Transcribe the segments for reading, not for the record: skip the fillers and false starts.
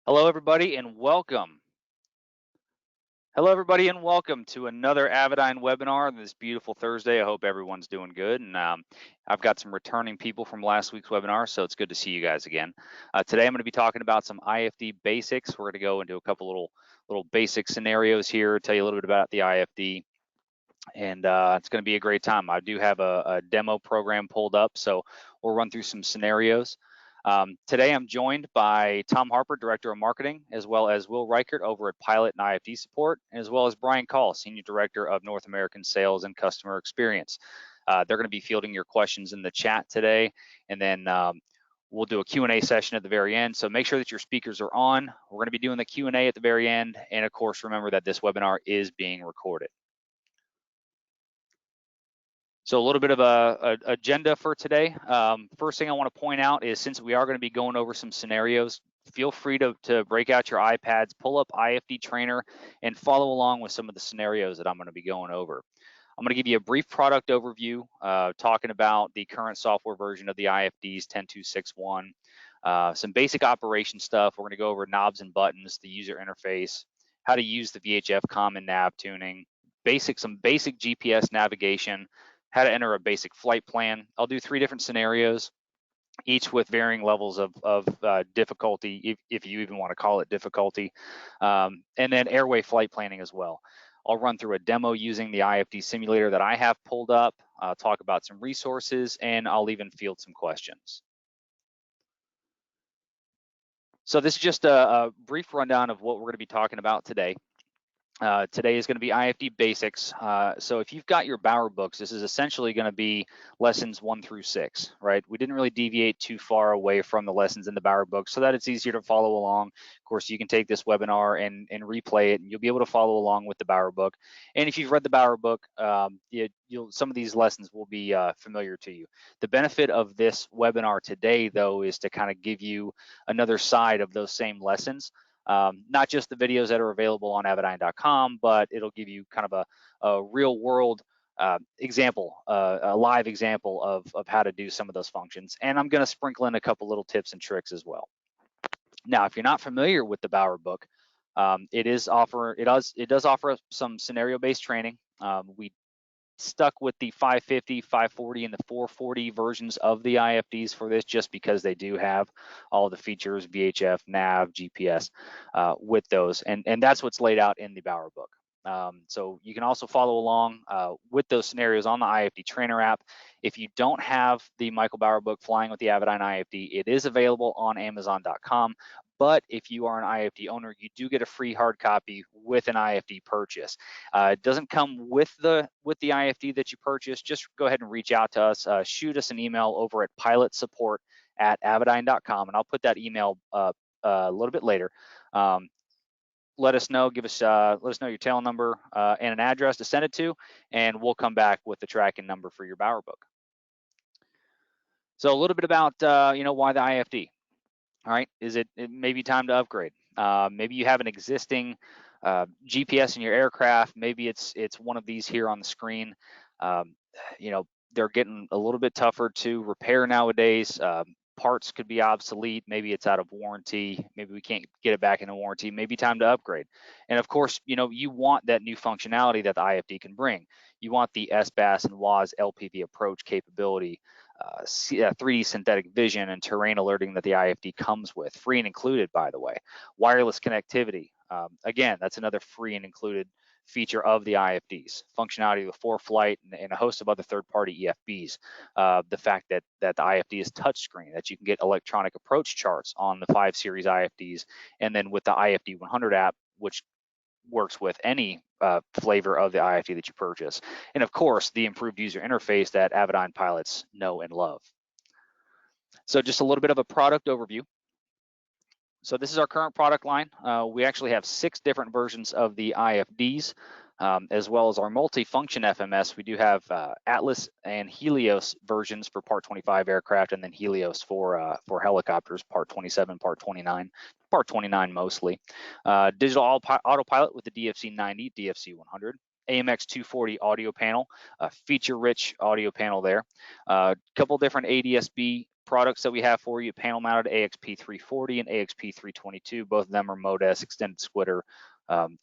Hello, everybody, and welcome. Hello, everybody, and welcome to another Avidyne webinar on this beautiful Thursday. I hope everyone's doing good, and I've got some returning people from last week's webinar, so it's good to see you guys again. Today, I'm going to be talking about some IFD basics. We're going to go into a couple little basic scenarios here, tell you a little bit about the IFD, and it's going to be a great time. I do have a demo program pulled up, so we'll run through some scenarios. Today I'm joined by Tom Harper, Director of Marketing, as well as Will Reichert over at Pilot and IFD Support, as well as Brian Call, Senior Director of North American Sales and Customer Experience. They're going to be fielding your questions in the chat today, and then we'll do a Q&A session at the very end. So make sure that your speakers are on. We're going to be doing the Q&A at the very end, and of course, remember that this webinar is being recorded. So a little bit of a agenda for today. First thing I want to point out is, since we are going to be going over some scenarios, feel free to break out your iPads, pull up IFD Trainer, and follow along with some of the scenarios that I'm going to be going over. I'm going to give you a brief product overview, talking about the current software version of the IFDs 10.2.6.1, some basic operation stuff. We're going to go over knobs and buttons, the user interface, how to use the VHF common nav tuning, some basic GPS navigation, how to enter a basic flight plan. I'll do 3 different scenarios, each with varying levels of difficulty, if you even want to call it difficulty, and then airway flight planning as well. I'll run through a demo using the IFD simulator that I have pulled up, talk about some resources, and I'll even field some questions. So this is just a brief rundown of what we're going to be talking about today. Today is going to be IFD basics. So if you've got your Bauer books, this is essentially going to be lessons 1 through 6, right? We didn't really deviate too far away from the lessons in the Bauer book so that it's easier to follow along. Of course, you can take this webinar and replay it, and you'll be able to follow along with the Bauer book. And if you've read the Bauer book, some of these lessons will be familiar to you. The benefit of this webinar today, though, is to kind of give you another side of those same lessons. Not just the videos that are available on Avidyne.com, but it'll give you kind of a real world example, a live example of how to do some of those functions. And I'm going to sprinkle in a couple little tips and tricks as well. Now, if you're not familiar with the Bauer book, it does offer some scenario-based training. We stuck with the 550, 540, and the 440 versions of the IFDs for this, just because they do have all the features, VHF, NAV, GPS, with those, and that's what's laid out in the Bauer book. So you can also follow along with those scenarios on the IFD Trainer app. If you don't have the Michael Bauer book, Flying with the Avidyne IFD, it is available on Amazon.com. But if you are an IFD owner, you do get a free hard copy with an IFD purchase. It doesn't come with the IFD that you purchase. Just go ahead and reach out to us. Shoot us an email over at pilotsupport@avidyne.com, and I'll put that email up a little bit later. Let us know. Let us know your tail number and an address to send it to, and we'll come back with the tracking number for your Bauer book. So a little bit about why the IFD. All right, it may be time to upgrade. Maybe you have an existing GPS in your aircraft. Maybe it's one of these here on the screen. They're getting a little bit tougher to repair nowadays. Parts could be obsolete. Maybe it's out of warranty. Maybe we can't get it back into warranty. Maybe time to upgrade. And of course, you want that new functionality that the IFD can bring. You want the SBAS and WAS LPV approach capability, 3D synthetic vision, and terrain alerting that the IFD comes with, free and included, by the way. Wireless connectivity. Again, that's another free and included feature of the IFDs. Functionality with ForeFlight and a host of other third-party EFBs. The fact that the IFD is touchscreen, that you can get electronic approach charts on the 5 Series IFDs, and then with the IFD 100 app, which works with any flavor of the IFD that you purchase. And of course, the improved user interface that Avidyne pilots know and love. So just a little bit of a product overview. So this is our current product line. We actually have 6 different versions of the IFDs, as well as our multi-function FMS. We do have Atlas and Helios versions for Part 25 aircraft, and then Helios for helicopters, Part 27, Part 29, Part 29 mostly. Digital autopilot with the DFC 90, DFC 100. AMX 240 audio panel, a feature-rich audio panel there. A couple different ADSB products that we have for you: panel mounted AXP 340 and AXP 322. Both of them are Mode-S extended splitter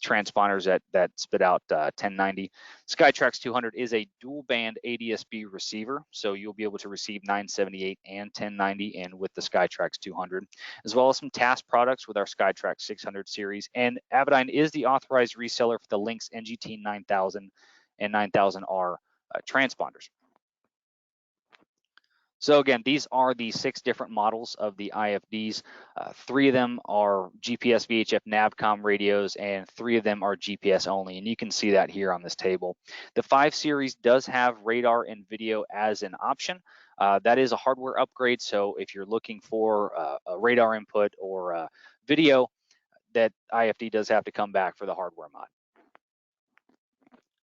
transponders that spit out 1090. SkyTrax 200 is a dual band ADSB receiver, so you'll be able to receive 978 and 1090 in with the SkyTrax 200, as well as some task products with our SkyTrax 600 series. And Avidyne is the authorized reseller for the Lynx NGT 9000 and 9000R transponders. So again, these are the 6 different models of the IFDs. 3 of them are GPS VHF NAVCOM radios, and 3 of them are GPS only, and you can see that here on this table. The 5 series does have radar and video as an option. That is a hardware upgrade, so if you're looking for a radar input or video, that IFD does have to come back for the hardware mod.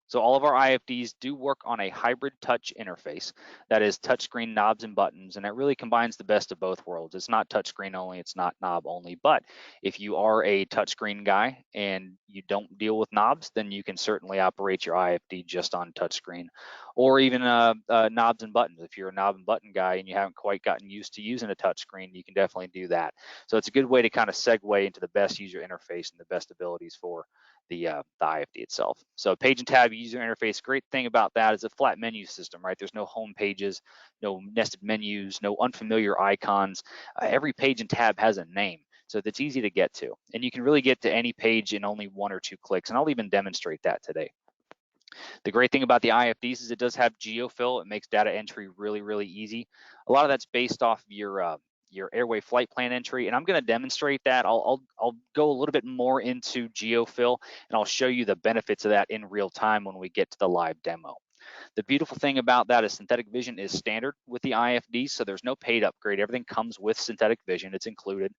So all of our IFDs do work on a hybrid touch interface. That is touchscreen knobs and buttons, and it really combines the best of both worlds. It's not touchscreen only, it's not knob only, but if you are a touchscreen guy and you don't deal with knobs, then you can certainly operate your IFD just on touchscreen, or even knobs and buttons. If you're a knob and button guy and you haven't quite gotten used to using a touchscreen, you can definitely do that. So it's a good way to kind of segue into the best user interface and the best abilities for the IFD itself. So page and tab user interface, great thing about that is a flat menu system, right? There's no home pages, no nested menus, no unfamiliar icons. Every page and tab has a name, so that's easy to get to. And you can really get to any page in only 1 or 2 clicks, and I'll even demonstrate that today. The great thing about the IFDs is it does have geofill. It makes data entry really, really easy. A lot of that's based off of your airway flight plan entry, and I'm going to demonstrate that. I'll go a little bit more into geofill, and I'll show you the benefits of that in real time when we get to the live demo. The beautiful thing about that is synthetic vision is standard with the IFD, so there's no paid upgrade. Everything comes with synthetic vision. It's included.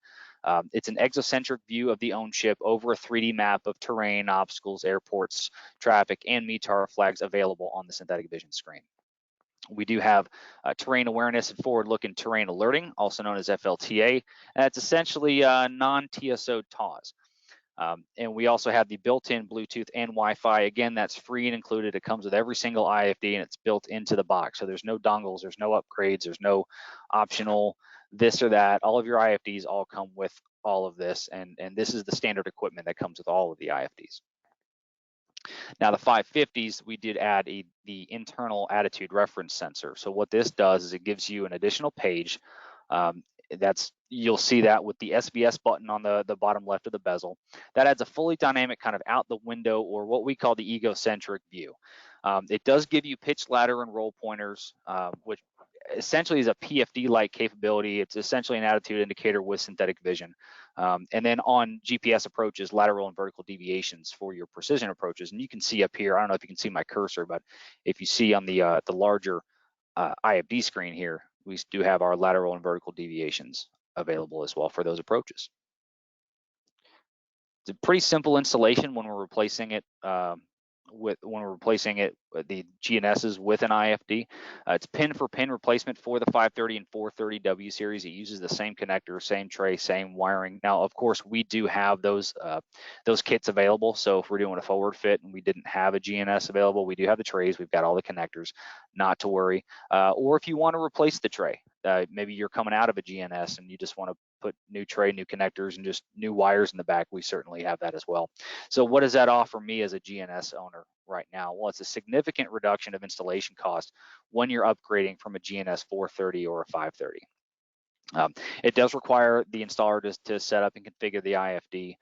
It's an exocentric view of the own ship over a 3D map of terrain, obstacles, airports, traffic, and METAR flags available on the synthetic vision screen. We do have terrain awareness and forward-looking terrain alerting, also known as FLTA. That's essentially non-TSO TAWS. And we also have the built-in Bluetooth and Wi-Fi. Again, that's free and included. It comes with every single IFD, and it's built into the box. So there's no dongles, there's no upgrades, there's no optional this or that. All of your IFDs all come with all of this, and this is the standard equipment that comes with all of the IFDs. Now the 550s, we did add the internal attitude reference sensor. So what this does is it gives you an additional page. You'll see that with the SVS button on the bottom left of the bezel. That adds a fully dynamic kind of out the window, or what we call the egocentric view. It does give you pitch, ladder, and roll pointers, which essentially is a PFD-like capability. It's essentially an attitude indicator with synthetic vision. And then on GPS approaches, lateral and vertical deviations for your precision approaches. And you can see up here, I don't know if you can see my cursor, but if you see on the larger IFD screen here, we do have our lateral and vertical deviations available as well for those approaches. It's a pretty simple installation when we're replacing it the GNSs with an IFD. It's pin for pin replacement for the 530 and 430W series. It uses the same connector, same tray, same wiring. Now, of course, we do have those kits available. So if we're doing a forward fit and we didn't have a GNS available, we do have the trays. We've got all the connectors, not to worry. Or if you want to replace the tray, maybe you're coming out of a GNS and you just want to put new tray, new connectors, and just new wires in the back, we certainly have that as well. So what does that offer me as a GNS owner right now? Well, it's a significant reduction of installation cost when you're upgrading from a GNS 430 or a 530. It does require the installer to set up and configure the IFD.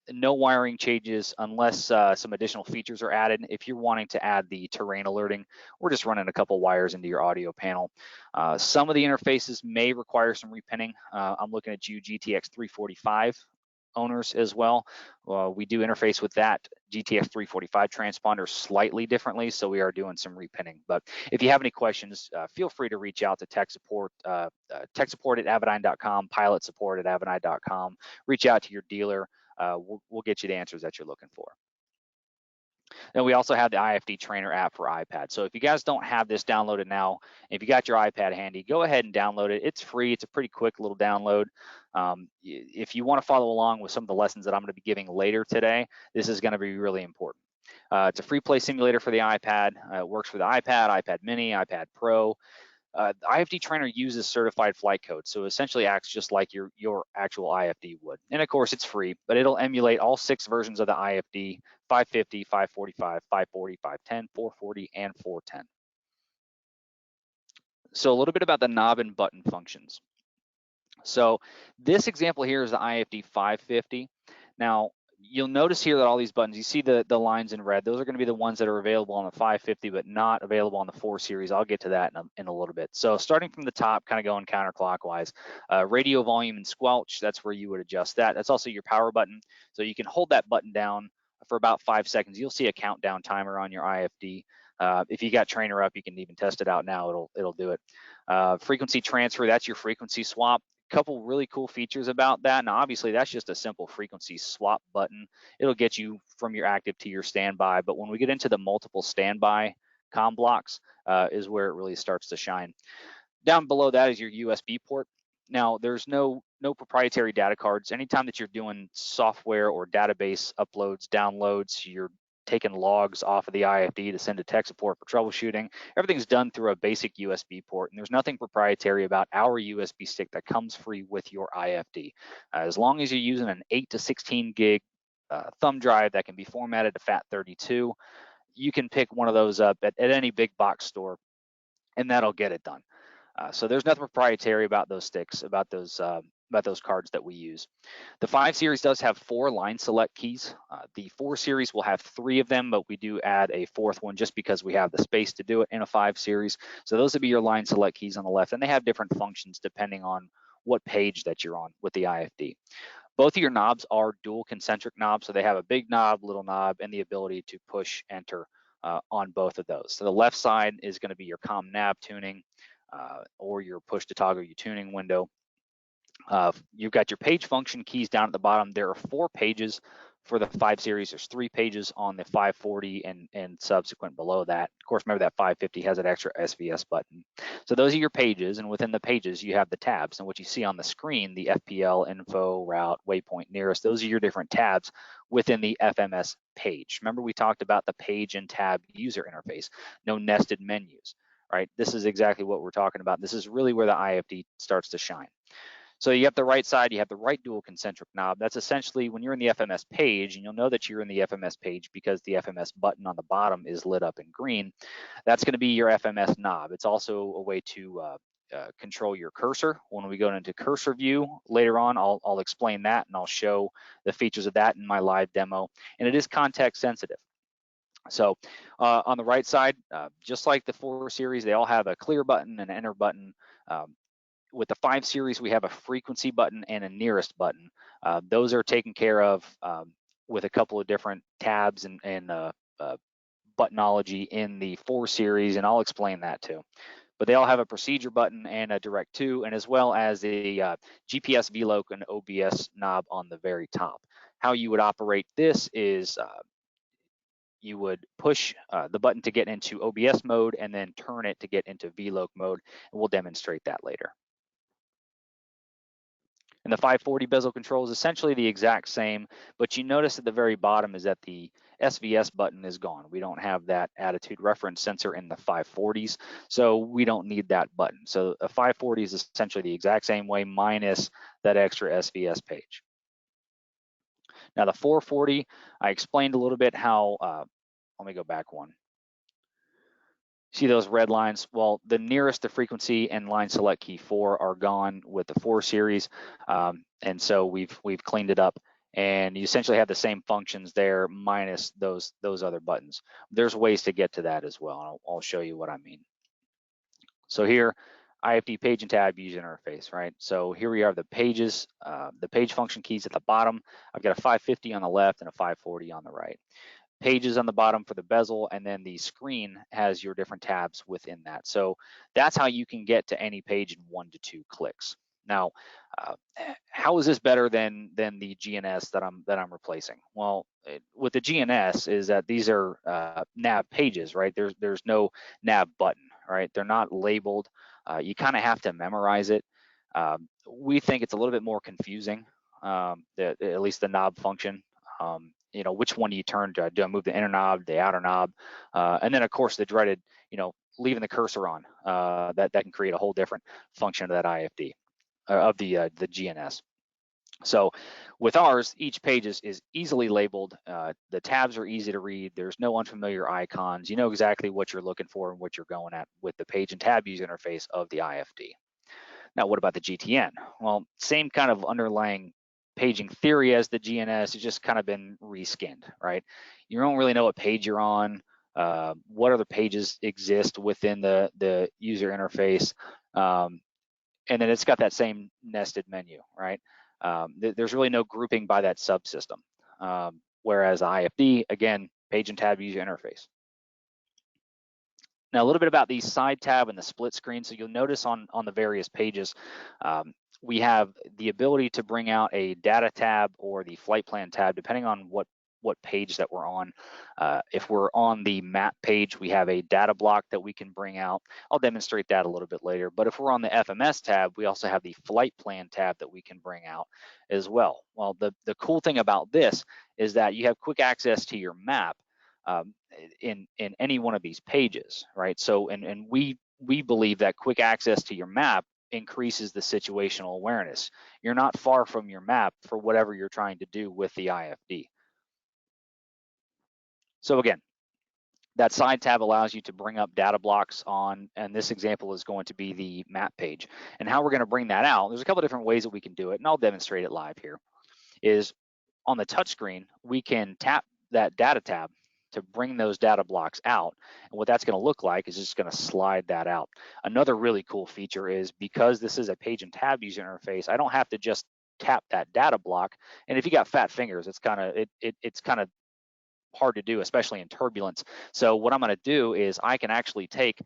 No wiring changes unless some additional features are added. If you're wanting to add the terrain alerting, we're just running a couple wires into your audio panel. Some of the interfaces may require some repinning. I'm looking at you GTX 345 owners as well. We do interface with that GTX 345 transponder slightly differently, so we are doing some repinning. But if you have any questions, feel free to reach out to tech support at avidyne.com, pilot support at avidyne.com. Reach out to your dealer. We'll get you the answers that you're looking for. And we also have the IFD Trainer app for iPad. So if you guys don't have this downloaded now, if you got your iPad handy, go ahead and download it. It's free. It's a pretty quick little download. If you want to follow along with some of the lessons that I'm going to be giving later today, this is going to be really important. It's a free play simulator for the iPad. It works for the iPad, iPad Mini, iPad Pro. The IFD Trainer uses certified flight code, so essentially acts just like your actual IFD would. And of course, it's free, but it'll emulate all 6 versions of the IFD: 550, 545, 540, 510, 440, and 410. So a little bit about the knob and button functions. So this example here is the IFD 550. Now, you'll notice here that all these buttons, you see the lines in red, those are going to be the ones that are available on the 550 but not available on the 4 series. I'll get to that in a little bit. So starting from the top, kind of going counterclockwise, radio volume and squelch, that's where you would adjust that. That's also your power button. So you can hold that button down for about 5 seconds. You'll see a countdown timer on your IFD. If you got Trainer up, you can even test it out now. It'll do it. Frequency transfer, that's your frequency swap. Couple really cool features about that. Now, obviously, that's just a simple frequency swap button. It'll get you from your active to your standby. But when we get into the multiple standby comm blocks, is where it really starts to shine. Down below that is your USB port. Now, there's no proprietary data cards. Anytime that you're doing software or database uploads, downloads, you're taking logs off of the IFD to send to tech support for troubleshooting, everything's done through a basic USB port, and there's nothing proprietary about our USB stick that comes free with your IFD. As long as you're using an 8 to 16 gig thumb drive that can be formatted to FAT32, you can pick one of those up at any big box store, and that'll get it done. So there's nothing proprietary about those sticks, about those cards that we use. The 5 series does have 4 line select keys. The 4 series will have 3 of them, but we do add a 4th one just because we have the space to do it in a 5 series. So those would be your line select keys on the left, and they have different functions depending on what page that you're on with the IFD. Both of your knobs are dual concentric knobs, so they have a big knob, little knob, and the ability to push enter on both of those. So the left side is going to be your comm nav tuning, or your push to toggle your tuning window. You've got your page function keys down at the bottom. There are 4 pages for the 5 series. There's 3 pages on the 540 and subsequent below that. Of course, remember that 550 has that extra SVS button. So those are your pages, and within the pages, you have the tabs. And what you see on the screen, the FPL, info, route, waypoint, nearest, those are your different tabs within the FMS page. Remember, we talked about the page and tab user interface, no nested menus. Right, this is exactly what we're talking about. This is really where the IFD starts to shine. So you have the right side, you have the right dual concentric knob. That's essentially when you're in the FMS page, and you'll know that you're in the FMS page because the FMS button on the bottom is lit up in green. That's going to be your FMS knob. It's also a way to control your cursor. When we go into cursor view later on, I'll explain that, and I'll show the features of that in my live demo. And it is context sensitive. So on the right side, just like the 4 series, they all have a clear button and an enter button. With the 5 series, we have a frequency button and a nearest button. Those are taken care of with a couple of different tabs and buttonology in the 4 series, and I'll explain that too. But they all have a procedure button and a direct to, and as well as a GPS VLOC and OBS knob on the very top. How you would operate this is you would push the button to get into OBS mode and then turn it to get into VLOC mode, and we'll demonstrate that later. And the 540 bezel control is essentially the exact same, but you notice at the very bottom is that the SVS button is gone. We don't have that attitude reference sensor in the 540s, so we don't need that button. So a 540 is essentially the exact same way minus that extra SVS page. Now the 440, I explained a little bit how, let me go back one. See those red lines? Well, the nearest to frequency and line select key 4 are gone with the 4 series, and so we've cleaned it up, and you essentially have the same functions there minus those other buttons. There's ways to get to that as well, and I'll show you what I mean. So here, IFD page and tab user interface, right? So here we are, the pages, the page function keys at the bottom. I've got a 550 on the left and a 540 on the right. Pages on the bottom for the bezel, and then the screen has your different tabs within that. So that's how you can get to any page in 1 to 2 clicks. Now, How is this better than the GNS that I'm replacing? Well, with the GNS is that these are nav pages, right? There's no nav button, right? They're not labeled. You kind of have to memorize it. We think it's a little bit more confusing, at least the knob function. You know, which one do you turn to? Do I move the inner knob, the outer knob? And then of course the dreaded, you know, leaving the cursor on. That can create a whole different function of that IFD. Of the GNS. So with ours, each page is easily labeled. The tabs are easy to read. There's no unfamiliar icons. You know exactly what you're looking for and what you're going at with the page and tab user interface of the IFD. Now, what about the GTN? Well, same kind of underlying paging theory as the GNS. It's just kind of been reskinned, right? You don't really know what page you're on. What other pages exist within the user interface. And then it's got that same nested menu, right? There's really no grouping by that subsystem. Whereas IFD, again, page and tab user interface. Now a little bit about the side tab and the split screen. So you'll notice on the various pages, we have the ability to bring out a data tab or the flight plan tab, depending on what page that we're on. If we're on the map page, we have a data block that we can bring out. I'll demonstrate that a little bit later. But if we're on the FMS tab, we also have the flight plan tab that we can bring out as well. Well, the cool thing about this is that you have quick access to your map in any one of these pages, right? So, and we believe that quick access to your map increases the situational awareness. You're not far from your map for whatever you're trying to do with the IFD. So again, that side tab allows you to bring up data blocks on, and this example is going to be the map page. And how we're going to bring that out, there's a couple of different ways that we can do it, and I'll demonstrate it live here, is on the touchscreen, we can tap that data tab to bring those data blocks out. And what that's going to look like is just going to slide that out. Another really cool feature is because this is a page and tab user interface, I don't have to just tap that data block. And if you got fat fingers, it's kind of hard to do, especially in turbulence. So what I'm going to do is I can actually take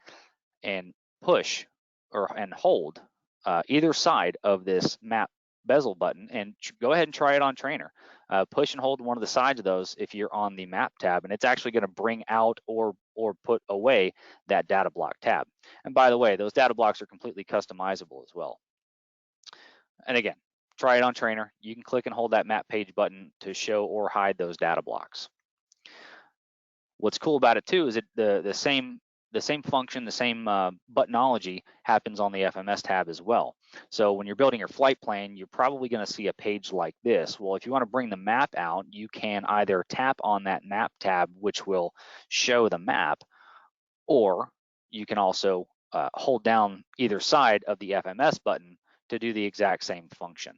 and push and hold either side of this map bezel button and go ahead and try it on trainer. Push and hold one of the sides of those if you're on the map tab, and it's actually going to bring out or put away that data block tab. And by the way, those data blocks are completely customizable as well. And again, try it on trainer. You can click and hold that map page button to show or hide those data blocks. What's cool about it too is that the same function, the same buttonology happens on the FMS tab as well. So when you're building your flight plan, you're probably going to see a page like this. Well, if you want to bring the map out, you can either tap on that map tab, which will show the map, or you can also hold down either side of the FMS button to do the exact same function.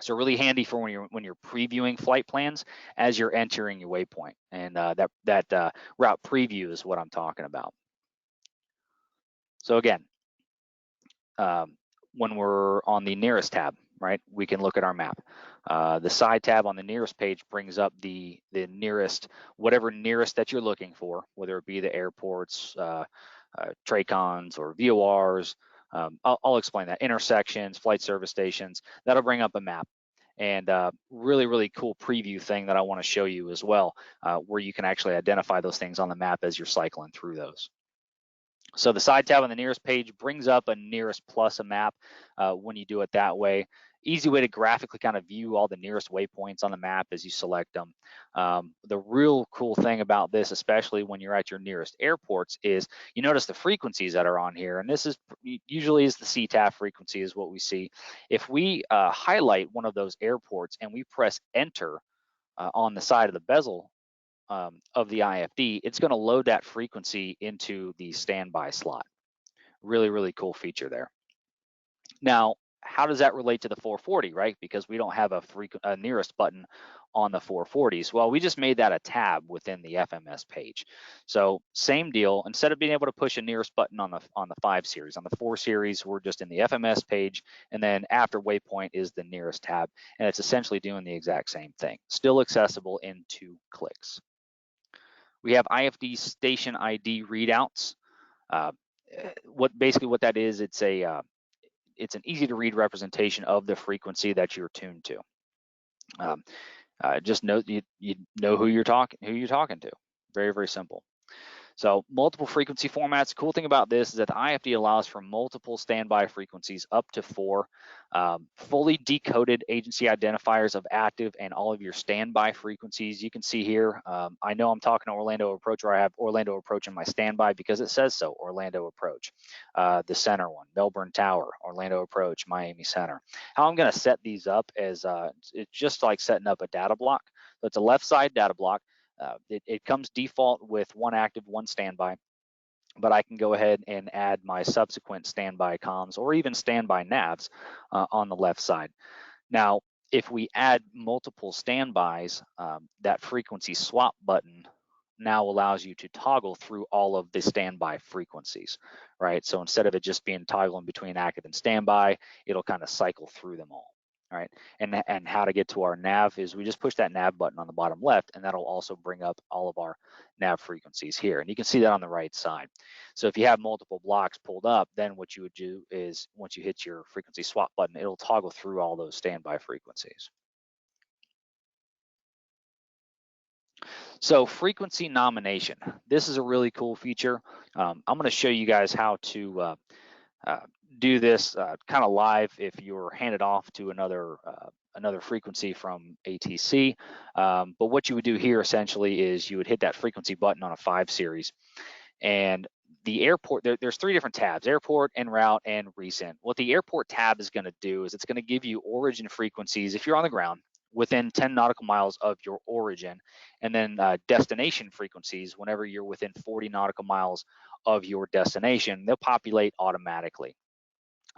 So really handy for when you're previewing flight plans as you're entering your waypoint, and that route preview is what I'm talking about. So again, when we're on the nearest tab, right, we can look at our map. The side tab on the nearest page brings up the nearest, whatever nearest that you're looking for, whether it be the airports, TRACONs, or VORs. I'll explain that. Intersections, flight service stations, that'll bring up a map. And really cool preview thing that I want to show you as well, where you can actually identify those things on the map as you're cycling through those. So the side tab on the nearest page brings up a nearest plus a map when you do it that way. Easy way to graphically kind of view all the nearest waypoints on the map as you select them. The real cool thing about this, especially when you're at your nearest airports, is you notice the frequencies that are on here, and this is usually is the CTAF frequency is what we see. If we highlight one of those airports and we press enter on the side of the bezel of the IFD, it's going to load that frequency into the standby slot. Really cool feature there. Now, how does that relate to the 440, right? Because we don't have a nearest button on the 440s. Well, we just made that a tab within the FMS page. So same deal. Instead of being able to push a nearest button on the 5 series, on the 4 series, we're just in the FMS page, and then after waypoint is the nearest tab, and it's essentially doing the exact same thing. Still accessible in 2 clicks. We have IFD station ID readouts. Basically what that is, it's a it's an easy to read representation of the frequency that you're tuned to. Just know you know who you're talking to. Very, very simple. So multiple frequency formats. The cool thing about this is that the IFD allows for multiple standby frequencies up to 4, fully decoded agency identifiers of active and all of your standby frequencies. You can see here, I know I'm talking to Orlando Approach, or I have Orlando Approach in my standby because it says so, Orlando Approach. The center one, Melbourne Tower, Orlando Approach, Miami Center. How I'm gonna set these up is it's just like setting up a data block. So it's a left side data block. It comes default with 1 active, 1 standby, but I can go ahead and add my subsequent standby comms or even standby NAVs on the left side. Now, if we add multiple standbys, that frequency swap button now allows you to toggle through all of the standby frequencies, right? So instead of it just being toggling between active and standby, it'll kind of cycle through them all. All right, and how to get to our nav is we just push that nav button on the bottom left, and that'll also bring up all of our nav frequencies here. And you can see that on the right side. So if you have multiple blocks pulled up, then what you would do is once you hit your frequency swap button, it'll toggle through all those standby frequencies. So frequency nomination. This is a really cool feature. I'm going to show you guys how to do this kind of live if you're handed off to another frequency from ATC. But what you would do here essentially is you would hit that frequency button on a 5 series, and the airport, there's 3 different tabs: airport, en route, and recent. What the airport tab is going to do is it's going to give you origin frequencies if you're on the ground within 10 nautical miles of your origin, and then destination frequencies whenever you're within 40 nautical miles of your destination. They'll populate automatically.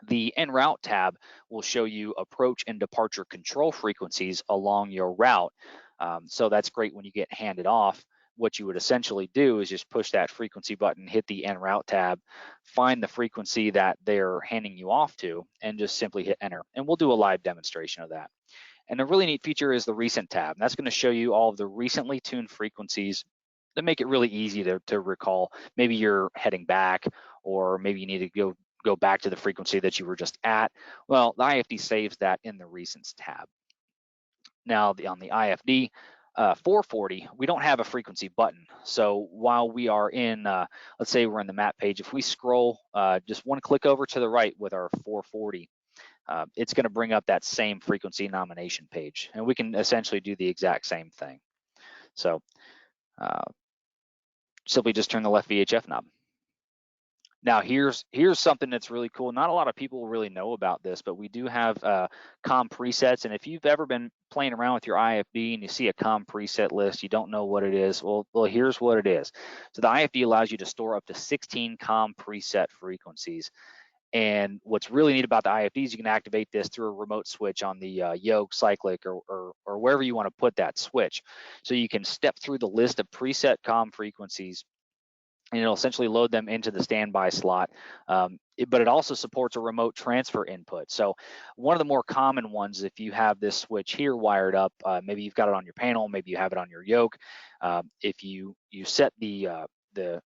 The en route tab will show you approach and departure control frequencies along your route. So that's great when you get handed off. What you would essentially do is just push that frequency button, hit the en route tab, find the frequency that they're handing you off to, and just simply hit enter. And we'll do a live demonstration of that. And a really neat feature is the recent tab. And that's going to show you all of the recently tuned frequencies that make it really easy to recall. Maybe you're heading back, or maybe you need to go back to the frequency that you were just at. Well, the IFD saves that in the recents tab. Now on the IFD 440, we don't have a frequency button. So while we are in, let's say we're in the map page, if we scroll just 1 click over to the right with our 440, it's going to bring up that same frequency nomination page, and we can essentially do the exact same thing. So simply just turn the left VHF knob. Now here's something that's really cool. Not a lot of people really know about this, but we do have comm presets. And if you've ever been playing around with your IFD and you see a comm preset list, you don't know what it is. Well, here's what it is. So the IFD allows you to store up to 16 comm preset frequencies. And what's really neat about the IFD is you can activate this through a remote switch on the yoke, cyclic, or wherever you want to put that switch. So you can step through the list of preset comm frequencies, and it'll essentially load them into the standby slot. But it also supports a remote transfer input. So one of the more common ones, if you have this switch here wired up, maybe you've got it on your panel, maybe you have it on your yoke. If you set the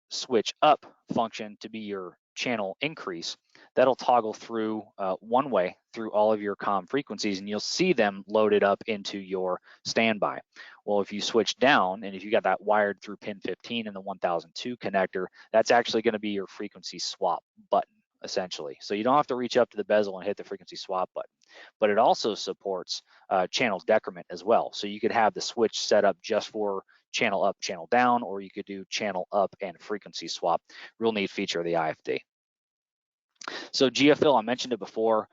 switch up function to be your channel increase, that'll toggle through one way through all of your comm frequencies, and you'll see them loaded up into your standby. Well, if you switch down, and if you got that wired through pin 15 in the 1002 connector, that's actually going to be your frequency swap button, essentially. So you don't have to reach up to the bezel and hit the frequency swap button. But it also supports channel decrement as well. So you could have the switch set up just for channel up, channel down, or you could do channel up and frequency swap. Real neat feature of the IFD. So GFL, I mentioned it before.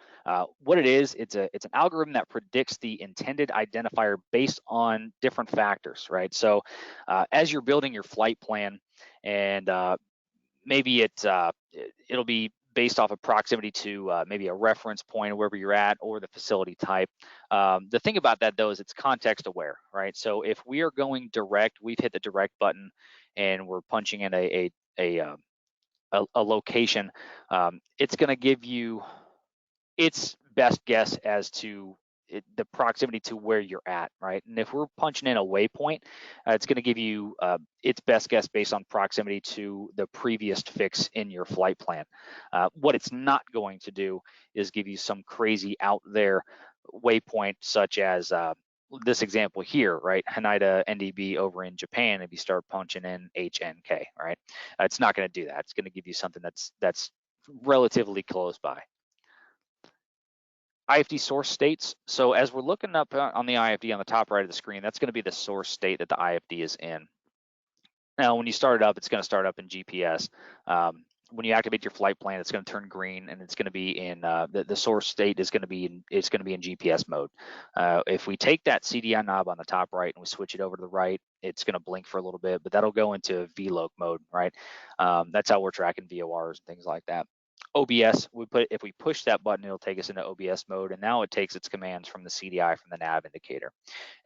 What it is, it's an algorithm that predicts the intended identifier based on different factors, right? So as you're building your flight plan, and maybe it'll be based off of proximity to maybe a reference point wherever you're at, or the facility type. The thing about that though is it's context aware, right? So if we are going direct, we've hit the direct button and we're punching in a location, it's going to give you its best guess as to the proximity to where you're at, right? And if we're punching in a waypoint, it's going to give you its best guess based on proximity to the previous fix in your flight plan. What it's not going to do is give you some crazy out there waypoint, such as this example here, right? Haneda NDB over in Japan. If you start punching in HNK, right? It's not going to do that. It's going to give you something that's relatively close by. IFD source states. So as we're looking up on the IFD on the top right of the screen, that's going to be the source state that the IFD is in. Now, when you start it up, it's going to start up in GPS. When you activate your flight plan, it's going to turn green, and it's going to be in the source state is going to be in GPS mode. If we take that CDI knob on the top right and we switch it over to the right, it's going to blink for a little bit, but that'll go into VLOC mode, right? That's how we're tracking VORs and things like that. OBS, if we push that button, it'll take us into OBS mode, and now it takes its commands from the CDI from the nav indicator.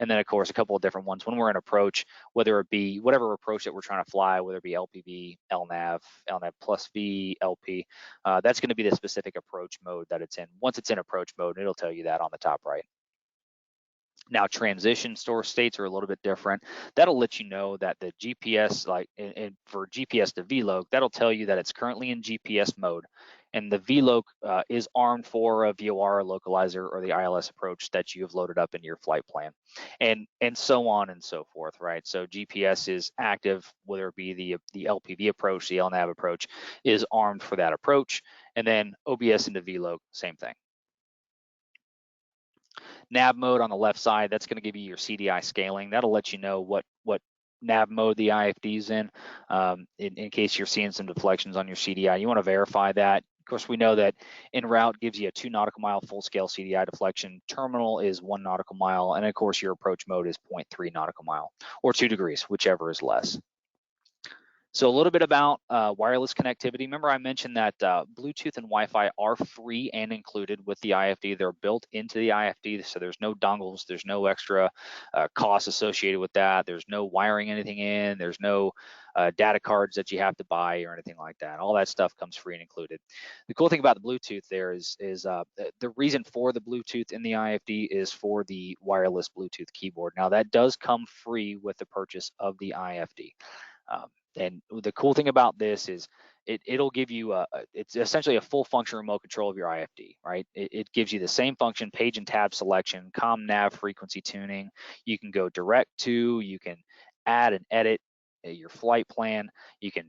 And then of course a couple of different ones when we're in approach, whether it be whatever approach that we're trying to fly, whether it be LPV, LNAV plus V, LP, that's going to be the specific approach mode that it's in. Once it's in approach mode, it'll tell you that on the top right. Now, transition source states are a little bit different. That'll let you know that the GPS, like for GPS to VLOC, that'll tell you that it's currently in GPS mode, and the VLOC is armed for a VOR localizer or the ILS approach that you have loaded up in your flight plan, and so on and so forth, right? So GPS is active, whether it be the LPV approach, the LNAV approach, is armed for that approach, and then OBS into VLOC, same thing. Nav mode on the left side, that's going to give you your CDI scaling. That'll let you know what nav mode the IFD is in case you're seeing some deflections on your CDI. You want to verify that. Of course, we know that en route gives you a 2 nautical mile full scale CDI deflection. Terminal is 1 nautical mile. And of course, your approach mode is 0.3 nautical mile or 2 degrees, whichever is less. So a little bit about wireless connectivity. Remember I mentioned that Bluetooth and Wi-Fi are free and included with the IFD. They're built into the IFD, so there's no dongles, there's no extra costs associated with that. There's no wiring anything in, there's no data cards that you have to buy or anything like that. All that stuff comes free and included. The cool thing about the Bluetooth there is the reason for the Bluetooth in the IFD is for the wireless Bluetooth keyboard. Now that does come free with the purchase of the IFD. And the cool thing about this is it'll give you it's essentially a full function remote control of your IFD, right? It gives you the same function, page and tab selection, comm nav frequency tuning. You can go direct to, you can add and edit your flight plan. You can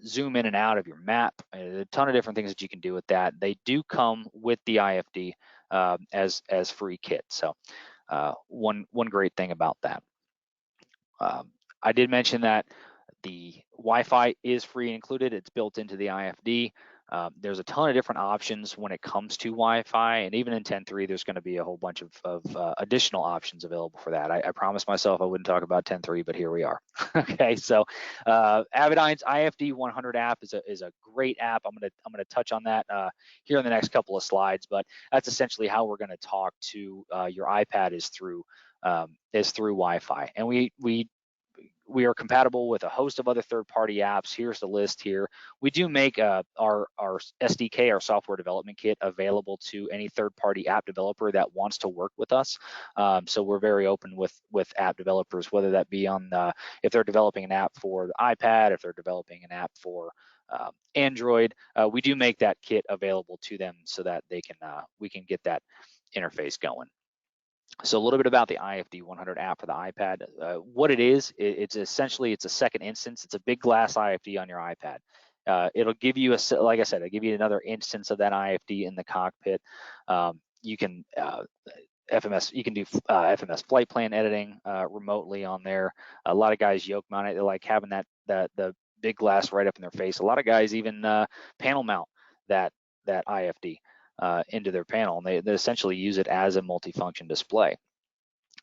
zoom in and out of your map. A ton of different things that you can do with that. They do come with the IFD as free kit. So one great thing about that. I did mention that the Wi-Fi is free and included. It's built into the IFD. There's a ton of different options when it comes to Wi-Fi, and even in 10.3, there's going to be a whole bunch of additional options available for that. I promised myself I wouldn't talk about 10.3, but here we are. Okay, so Avidyne's IFD 100 app is a great app. I'm gonna touch on that here in the next couple of slides, but that's essentially how we're going to talk to your iPad is through Wi-Fi, and we are compatible with a host of other third-party apps. Here's the list here. We do make our SDK, our software development kit, available to any third-party app developer that wants to work with us. So we're very open with app developers, whether that be on if they're developing an app for the iPad, if they're developing an app for Android. We do make that kit available to them so that we can get that interface going. So a little bit about the IFD 100 app for the iPad. What it is, it's essentially a second instance. It's a big glass IFD on your iPad. It'll give you like I said, it'll give you another instance of that IFD in the cockpit. You can FMS. You can do FMS flight plan editing remotely on there. A lot of guys yoke mount it. They like having the big glass right up in their face. A lot of guys even panel mount that IFD. Into their panel, and they essentially use it as a multifunction display.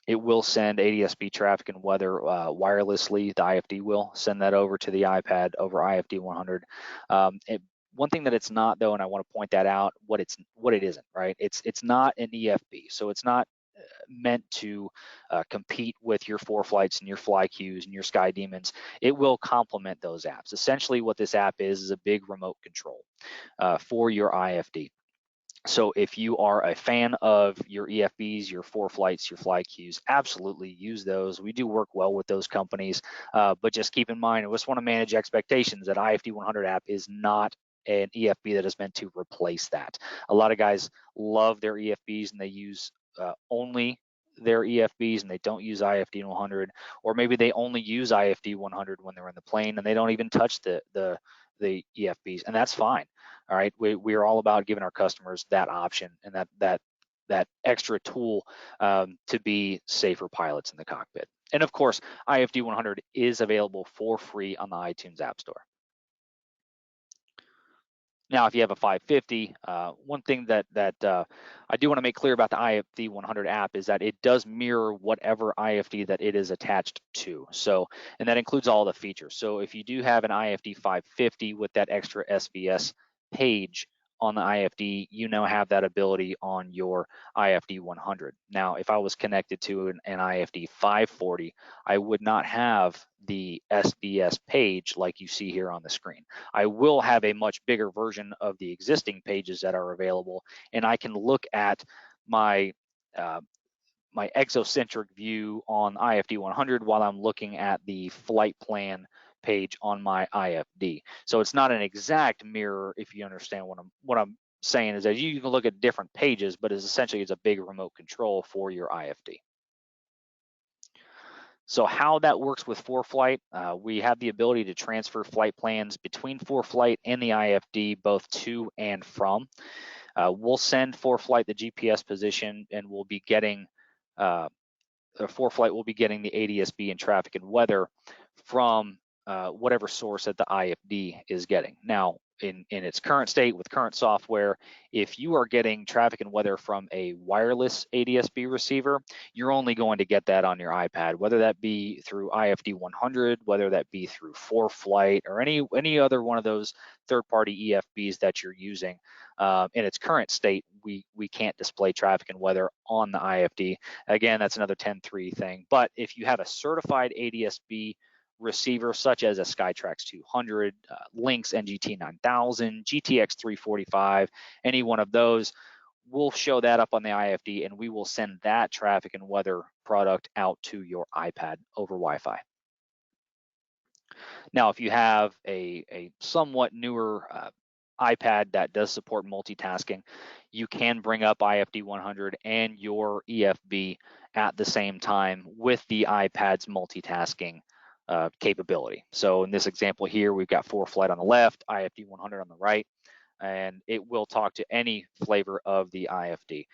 It will send ADS-B traffic and weather wirelessly. The IFD will send that over to the iPad over IFD 100. One thing that it's not, though, and I want to point that out, what it isn't, right? It's not an EFB, so it's not meant to compete with your ForeFlights and your FlyQs and your Sky Demons. It will complement those apps. Essentially, what this app is a big remote control for your IFD. So if you are a fan of your EFBs, your ForeFlights, your FlyQs, absolutely use those. We do work well with those companies, but just keep in mind, I just want to manage expectations that IFD 100 app is not an EFB that is meant to replace that. A lot of guys love their EFBs and they use only their EFBs and they don't use IFD 100, or maybe they only use IFD 100 when they're in the plane and they don't even touch the EFBs, and that's fine. All right, we are all about giving our customers that option and that extra tool to be safer pilots in the cockpit. And of course, IFD 100 is available for free on the iTunes App Store. Now, if you have a 550, one thing that I do want to make clear about the IFD 100 app is that it does mirror whatever IFD that it is attached to. So, and that includes all the features. So if you do have an IFD 550 with that extra SVS page on the IFD, you now have that ability on your IFD 100. Now, if I was connected to an IFD 540, I would not have the SVS page like you see here on the screen. I will have a much bigger version of the existing pages that are available, and I can look at my my exocentric view on IFD 100 while I'm looking at the flight plan page on my IFD. So it's not an exact mirror, if you understand what I'm saying, is that you can look at different pages, but it's essentially a big remote control for your IFD. So how that works with ForeFlight, we have the ability to transfer flight plans between ForeFlight and the IFD, both to and from. We'll send ForeFlight the GPS position, and we'll be getting ForeFlight will be getting the ADS-B and traffic and weather from whatever source that the IFD is getting. Now, in its current state with current software, if you are getting traffic and weather from a wireless ADS-B receiver, you're only going to get that on your iPad, whether that be through IFD 100, whether that be through ForeFlight or any other one of those third-party EFBs that you're using. In its current state, we can't display traffic and weather on the IFD. Again, that's another 10.3 thing. But if you have a certified ADS-B receiver such as a Skytrax 200, Lynx NGT 9000, GTX 345, any one of those, we'll show that up on the IFD and we will send that traffic and weather product out to your iPad over Wi-Fi. Now, if you have a somewhat newer iPad that does support multitasking, you can bring up IFD 100 and your EFB at the same time with the iPad's multitasking capability. So in this example here, we've got ForeFlight on the left, IFD 100 on the right, and it will talk to any flavor of the IFD.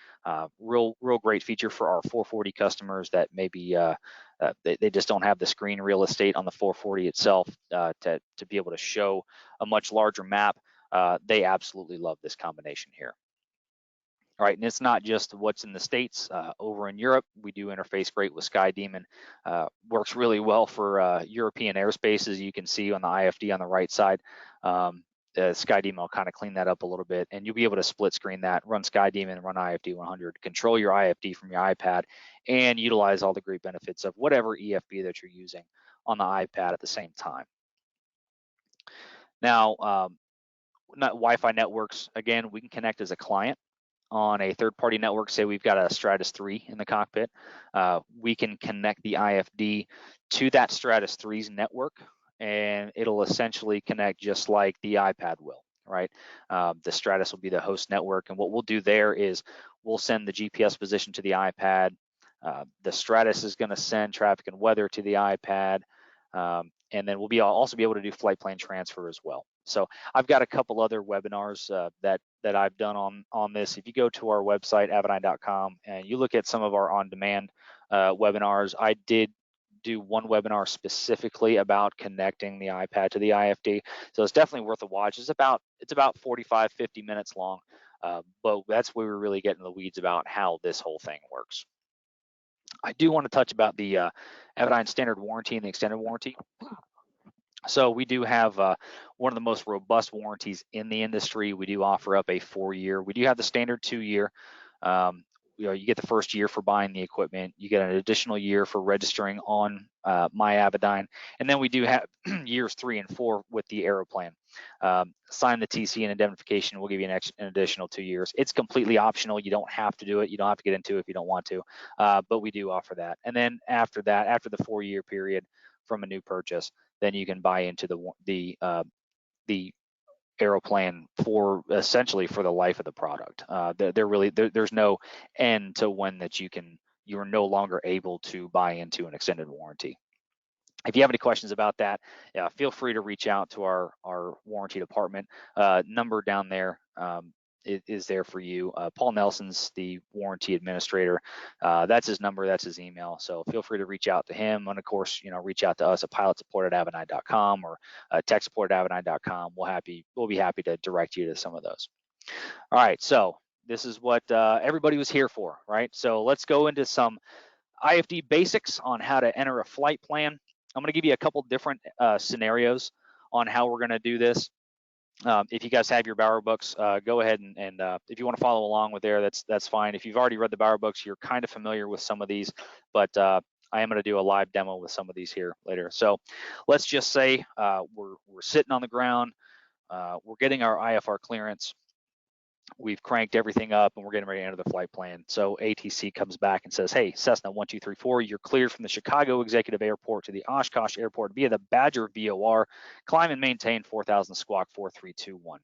Real great feature for our 440 customers that maybe they just don't have the screen real estate on the 440 itself to be able to show a much larger map. They absolutely love this combination here. All right, and it's not just what's in the States. Over in Europe, we do interface great with SkyDemon. Works really well for European airspace, as you can see on the IFD on the right side. SkyDemon will kind of clean that up a little bit, and you'll be able to split screen that, run SkyDemon, run IFD 100, control your IFD from your iPad, and utilize all the great benefits of whatever EFB that you're using on the iPad at the same time. Now, Wi-Fi networks, again, we can connect as a client on a third-party network. Say we've got a Stratus 3 in the cockpit, we can connect the IFD to that Stratus 3's network, and it'll essentially connect just like the iPad will, right? The Stratus will be the host network, and what we'll do there is we'll send the GPS position to the iPad. The Stratus is going to send traffic and weather to the iPad, and then we'll also be able to do flight plan transfer as well. So I've got a couple other webinars that I've done on this. If you go to our website, avidyne.com, and you look at some of our on-demand webinars, I did do one webinar specifically about connecting the iPad to the IFD. So it's definitely worth a watch. It's about 45, 50 minutes long, but that's where we're really getting the weeds about how this whole thing works. I do want to touch about the Avidyne standard warranty and the extended warranty. So we do have one of the most robust warranties in the industry. We do offer up a 4-year. We do have the standard 2-year. you get the first year for buying the equipment. You get an additional year for registering on My Avidyne, and then we do have years 3 and 4 with the Aeroplan. Sign the TC and indemnification. We'll give you an additional 2 years. It's completely optional. You don't have to do it. You don't have to get into it if you don't want to, but we do offer that. And then after that, after the 4-year period from a new purchase, then you can buy into the Aeroplan for essentially for the life of the product. There's no end to when that you're no longer able to buy into an extended warranty. If you have any questions about that, feel free to reach out to our warranty department. Number down there is there for you. Paul Nelson's the warranty administrator. That's his number, that's his email. So feel free to reach out to him. And of course, reach out to us at pilotsupport@avidyne.com or techsupport@avidyne.com. We'll be happy to direct you to some of those. All right, so this is what everybody was here for, right? So let's go into some IFD basics on how to enter a flight plan. I'm going to give you a couple different scenarios on how we're going to do this. If you guys have your Bower books, go ahead and if you want to follow along with there, that's fine. If you've already read the Bower books, you're kind of familiar with some of these, but I am going to do a live demo with some of these here later. So let's just say we're sitting on the ground, we're getting our IFR clearance. We've cranked everything up and we're getting ready to enter the flight plan. So ATC comes back and says, hey, Cessna 1234, you're cleared from the Chicago Executive Airport to the Oshkosh Airport via the Badger VOR. Climb and maintain 4000 squawk 4321.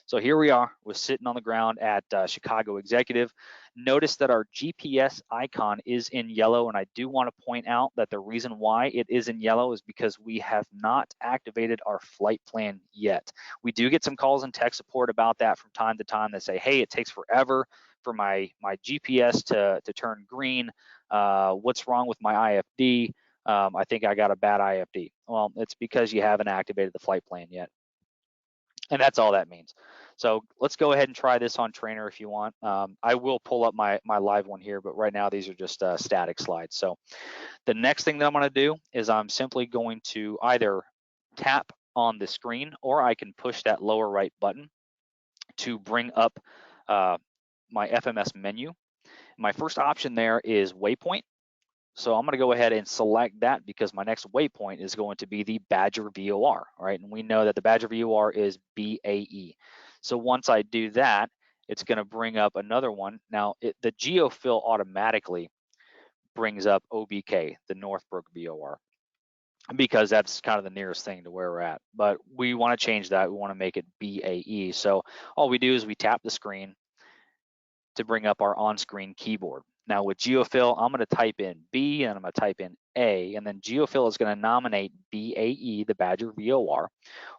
So here we are, we're sitting on the ground at Chicago Executive. Notice that our GPS icon is in yellow, and I do want to point out that the reason why it is in yellow is because we have not activated our flight plan yet. We do get some calls and tech support about that from time to time. They say, hey, it takes forever for my GPS to turn green. What's wrong with my IFD? I think I got a bad IFD. Well, it's because you haven't activated the flight plan yet. And that's all that means. So let's go ahead and try this on Trainer if you want. I will pull up my live one here, but right now these are just static slides. So the next thing that I'm going to do is I'm simply going to either tap on the screen, or I can push that lower right button to bring up my FMS menu. My first option there is waypoint. So I'm going to go ahead and select that because my next waypoint is going to be the Badger VOR, right? And we know that the Badger VOR is BAE. So once I do that, it's going to bring up another one. Now, the geofill automatically brings up OBK, the Northbrook VOR, because that's kind of the nearest thing to where we're at. But we want to change that. We want to make it BAE. So all we do is we tap the screen to bring up our on-screen keyboard. Now with geofill, I'm going to type in B and I'm going to type in A, and then geofill is going to nominate BAE, the Badger VOR.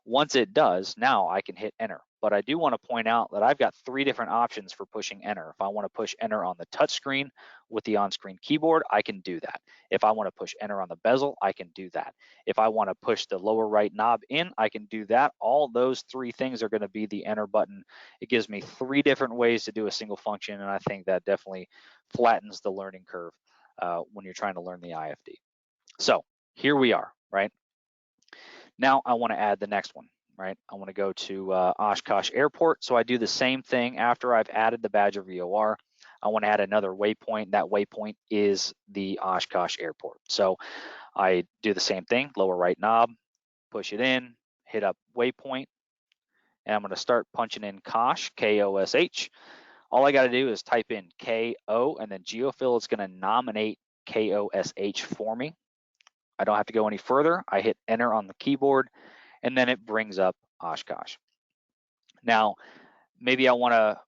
Once it does, now I can hit enter. But I do want to point out that I've got 3 different options for pushing enter. If I want to push enter on the touch screen with the on-screen keyboard, I can do that. If I want to push enter on the bezel, I can do that. If I want to push the lower right knob in, I can do that. All those 3 things are going to be the enter button. It gives me 3 different ways to do a single function, and I think that definitely flattens the learning curve when you're trying to learn the IFD. So here we are, right? Now I want to add the next one, right? I want to go to Oshkosh Airport. So I do the same thing after I've added the Badger VOR. I want to add another waypoint. That waypoint is the Oshkosh Airport. So I do the same thing, lower right knob, push it in, hit up waypoint, and I'm going to start punching in Kosh, K-O-S-H. All I got to do is type in K-O, and then geofill is going to nominate K-O-S-H for me. I don't have to go any further. I hit enter on the keyboard, and then it brings up Oshkosh. Now, maybe I want to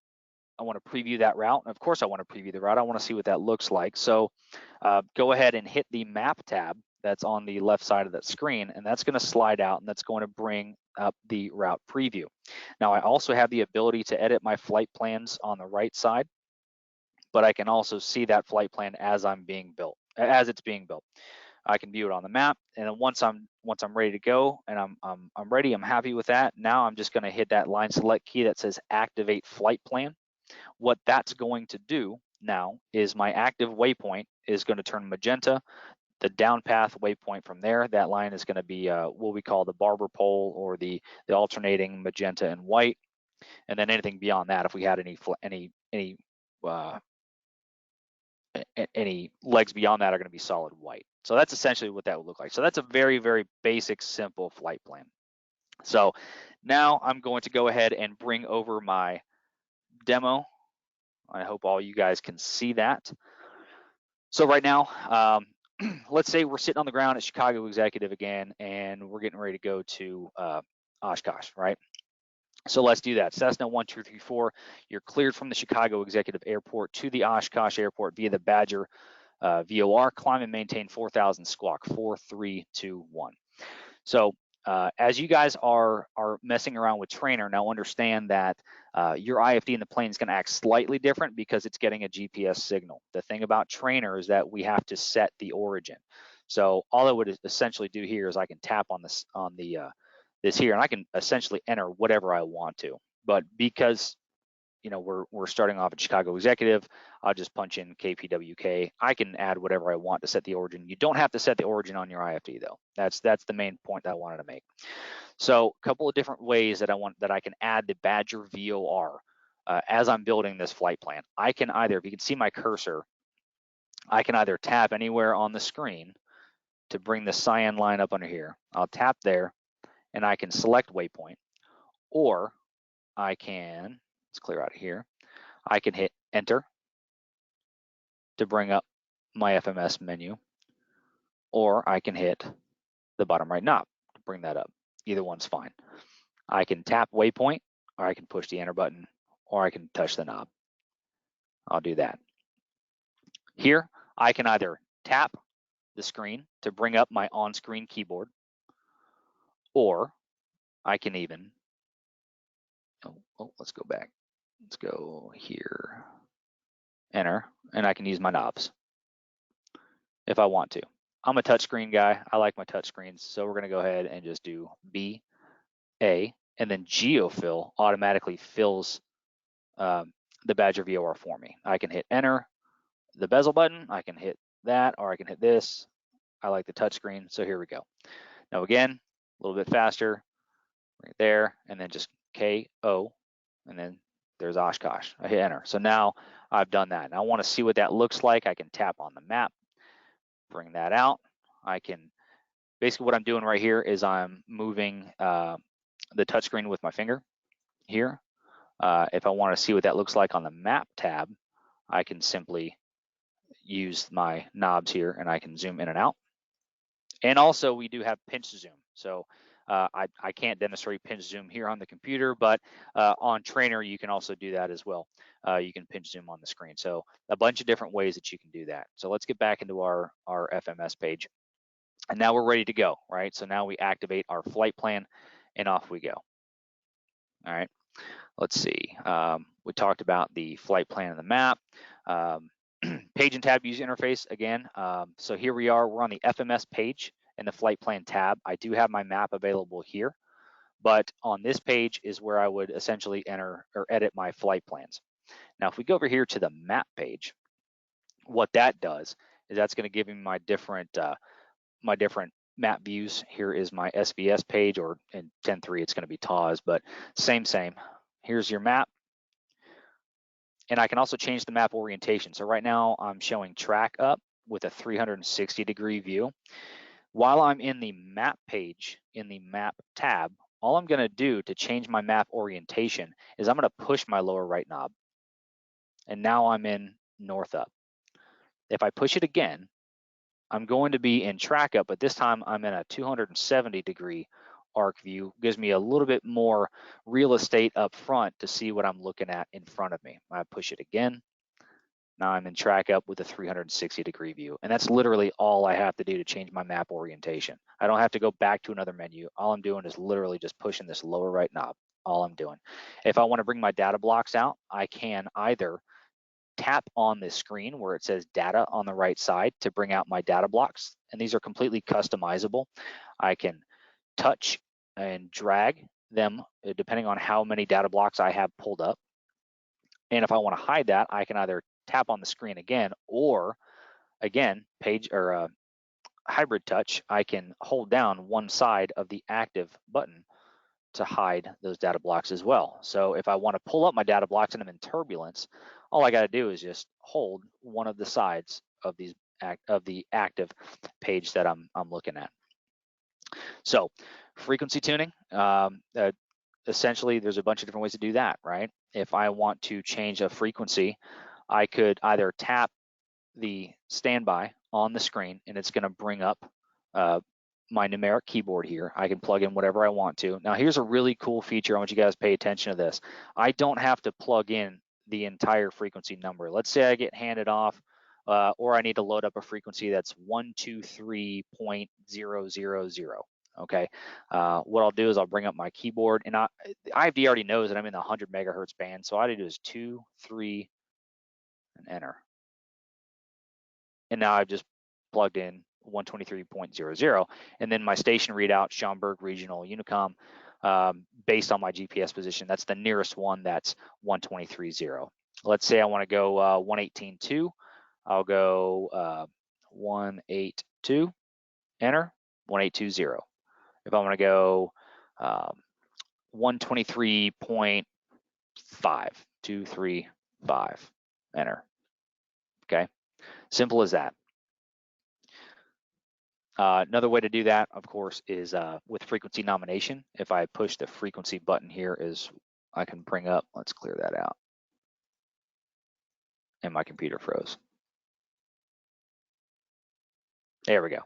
preview that route. And of course, I want to preview the route. I want to see what that looks like. So go ahead and hit the map tab that's on the left side of that screen, and that's going to slide out, and that's going to bring up the route preview. Now, I also have the ability to edit my flight plans on the right side, but I can also see that flight plan as it's being built. I can view it on the map, and then once I'm ready to go and I'm ready, I'm happy with that. Now I'm just going to hit that line select key that says activate flight plan. What that's going to do now is my active waypoint is going to turn magenta. The down path waypoint from there, that line is going to be what we call the barber pole, or the alternating magenta and white. And then anything beyond that, if we had any any legs beyond that are going to be solid white. So that's essentially what that would look like. So that's a very, very basic, simple flight plan. So now I'm going to go ahead and bring over my demo. I hope all you guys can see that. So right now, let's say we're sitting on the ground at Chicago Executive again, and we're getting ready to go to Oshkosh, right? So let's do that. Cessna 1234, you're cleared from the Chicago Executive Airport to the Oshkosh Airport via the Badger VOR, climb and maintain 4,000 squawk, 4321. So as you guys are messing around with trainer, now understand that your IFD in the plane is going to act slightly different because it's getting a GPS signal. The thing about trainer is that we have to set the origin. So all I would essentially do here is I can tap on this this here, and I can essentially enter whatever I want to. But because we're starting off at Chicago Executive, I'll just punch in KPWK. I can add whatever I want to set the origin. You don't have to set the origin on your IFD though. That's the main point that I wanted to make. So a couple of different ways that I can add the Badger VOR as I'm building this flight plan. I can either, if you can see my cursor, I can either tap anywhere on the screen to bring the cyan line up under here. I'll tap there and I can select waypoint, or I can, let's clear out of here. I can hit enter to bring up my FMS menu, or I can hit the bottom right knob to bring that up. Either one's fine. I can tap waypoint, or I can push the enter button, or I can touch the knob. I'll do that. Here, I can either tap the screen to bring up my on-screen keyboard, or I can even, let's go back. Let's go here, enter, and I can use my knobs if I want to. I'm a touchscreen guy. I like my touchscreens, so we're going to go ahead and just do B, A, and then geofill automatically fills the Badger VOR for me. I can hit enter, the bezel button, I can hit that, or I can hit this. I like the touchscreen, so here we go. Now again, a little bit faster, right there, and then just KO, and then there's Oshkosh. I hit enter. So now I've done that. Now I want to see what that looks like. I can tap on the map, bring that out. I can, basically what I'm doing right here is I'm moving the touchscreen with my finger here. If I want to see what that looks like on the map tab, I can simply use my knobs here and I can zoom in and out. And also we do have pinch zoom. So I can't demonstrate pinch zoom here on the computer, but on trainer, you can also do that as well. You can pinch zoom on the screen. So a bunch of different ways that you can do that. So let's get back into our FMS page. And now we're ready to go, right? So now we activate our flight plan and off we go. All right, let's see. We talked about the flight plan and the map. Page and tab user interface again. So here we are, we're on the FMS page in the flight plan tab. I do have my map available here, but on this page is where I would essentially enter or edit my flight plans. Now, if we go over here to the map page, what that does is that's going to give me my different map views. Here is my SVS page, or in 10.3 it's going to be TAWS, but same. Here's your map. And I can also change the map orientation. So right now I'm showing track up with a 360-degree view. While I'm in the map page, in the map tab, all I'm going to do to change my map orientation is I'm going to push my lower right knob. And now I'm in north up. If I push it again, I'm going to be in track up, but this time I'm in a 270-degree arc view. Gives me a little bit more real estate up front to see what I'm looking at in front of me. I push it again. Now I'm in track up with a 360-degree view. And that's literally all I have to do to change my map orientation. I don't have to go back to another menu. All I'm doing is literally just pushing this lower right knob. All I'm doing. If I want to bring my data blocks out, I can either tap on the screen where it says data on the right side to bring out my data blocks. And these are completely customizable. I can touch and drag them depending on how many data blocks I have pulled up. And if I want to hide that, I can either tap on the screen again, or again, page or hybrid touch, I can hold down one side of the active button to hide those data blocks as well. So if I want to pull up my data blocks and I'm in turbulence, all I got to do is just hold one of the sides of the active page that I'm looking at. So frequency tuning, essentially there's a bunch of different ways to do that, right? If I want to change a frequency, I could either tap the standby on the screen and it's going to bring up my numeric keyboard here. I can plug in whatever I want to. Now here's a really cool feature. I want you guys to pay attention to this. I don't have to plug in the entire frequency number. Let's say I get handed off or I need to load up a frequency that's 123.000. Okay, what I'll do is I'll bring up my keyboard, and IFD already knows that I'm in the 100 megahertz band, so all I do is 2, 3, and enter. And now I've just plugged in 123.00, and then my station readout, Schaumburg Regional Unicom, based on my GPS position, that's the nearest one, that's 123.0. Let's say I want to go 118.2, I'll go 182, enter, 182.0. If I want to go 123.5, 235, enter. Okay, simple as that. Another way to do that, of course, is with frequency nomination. If I push the frequency button here, I can bring up, let's clear that out. And my computer froze. There we go.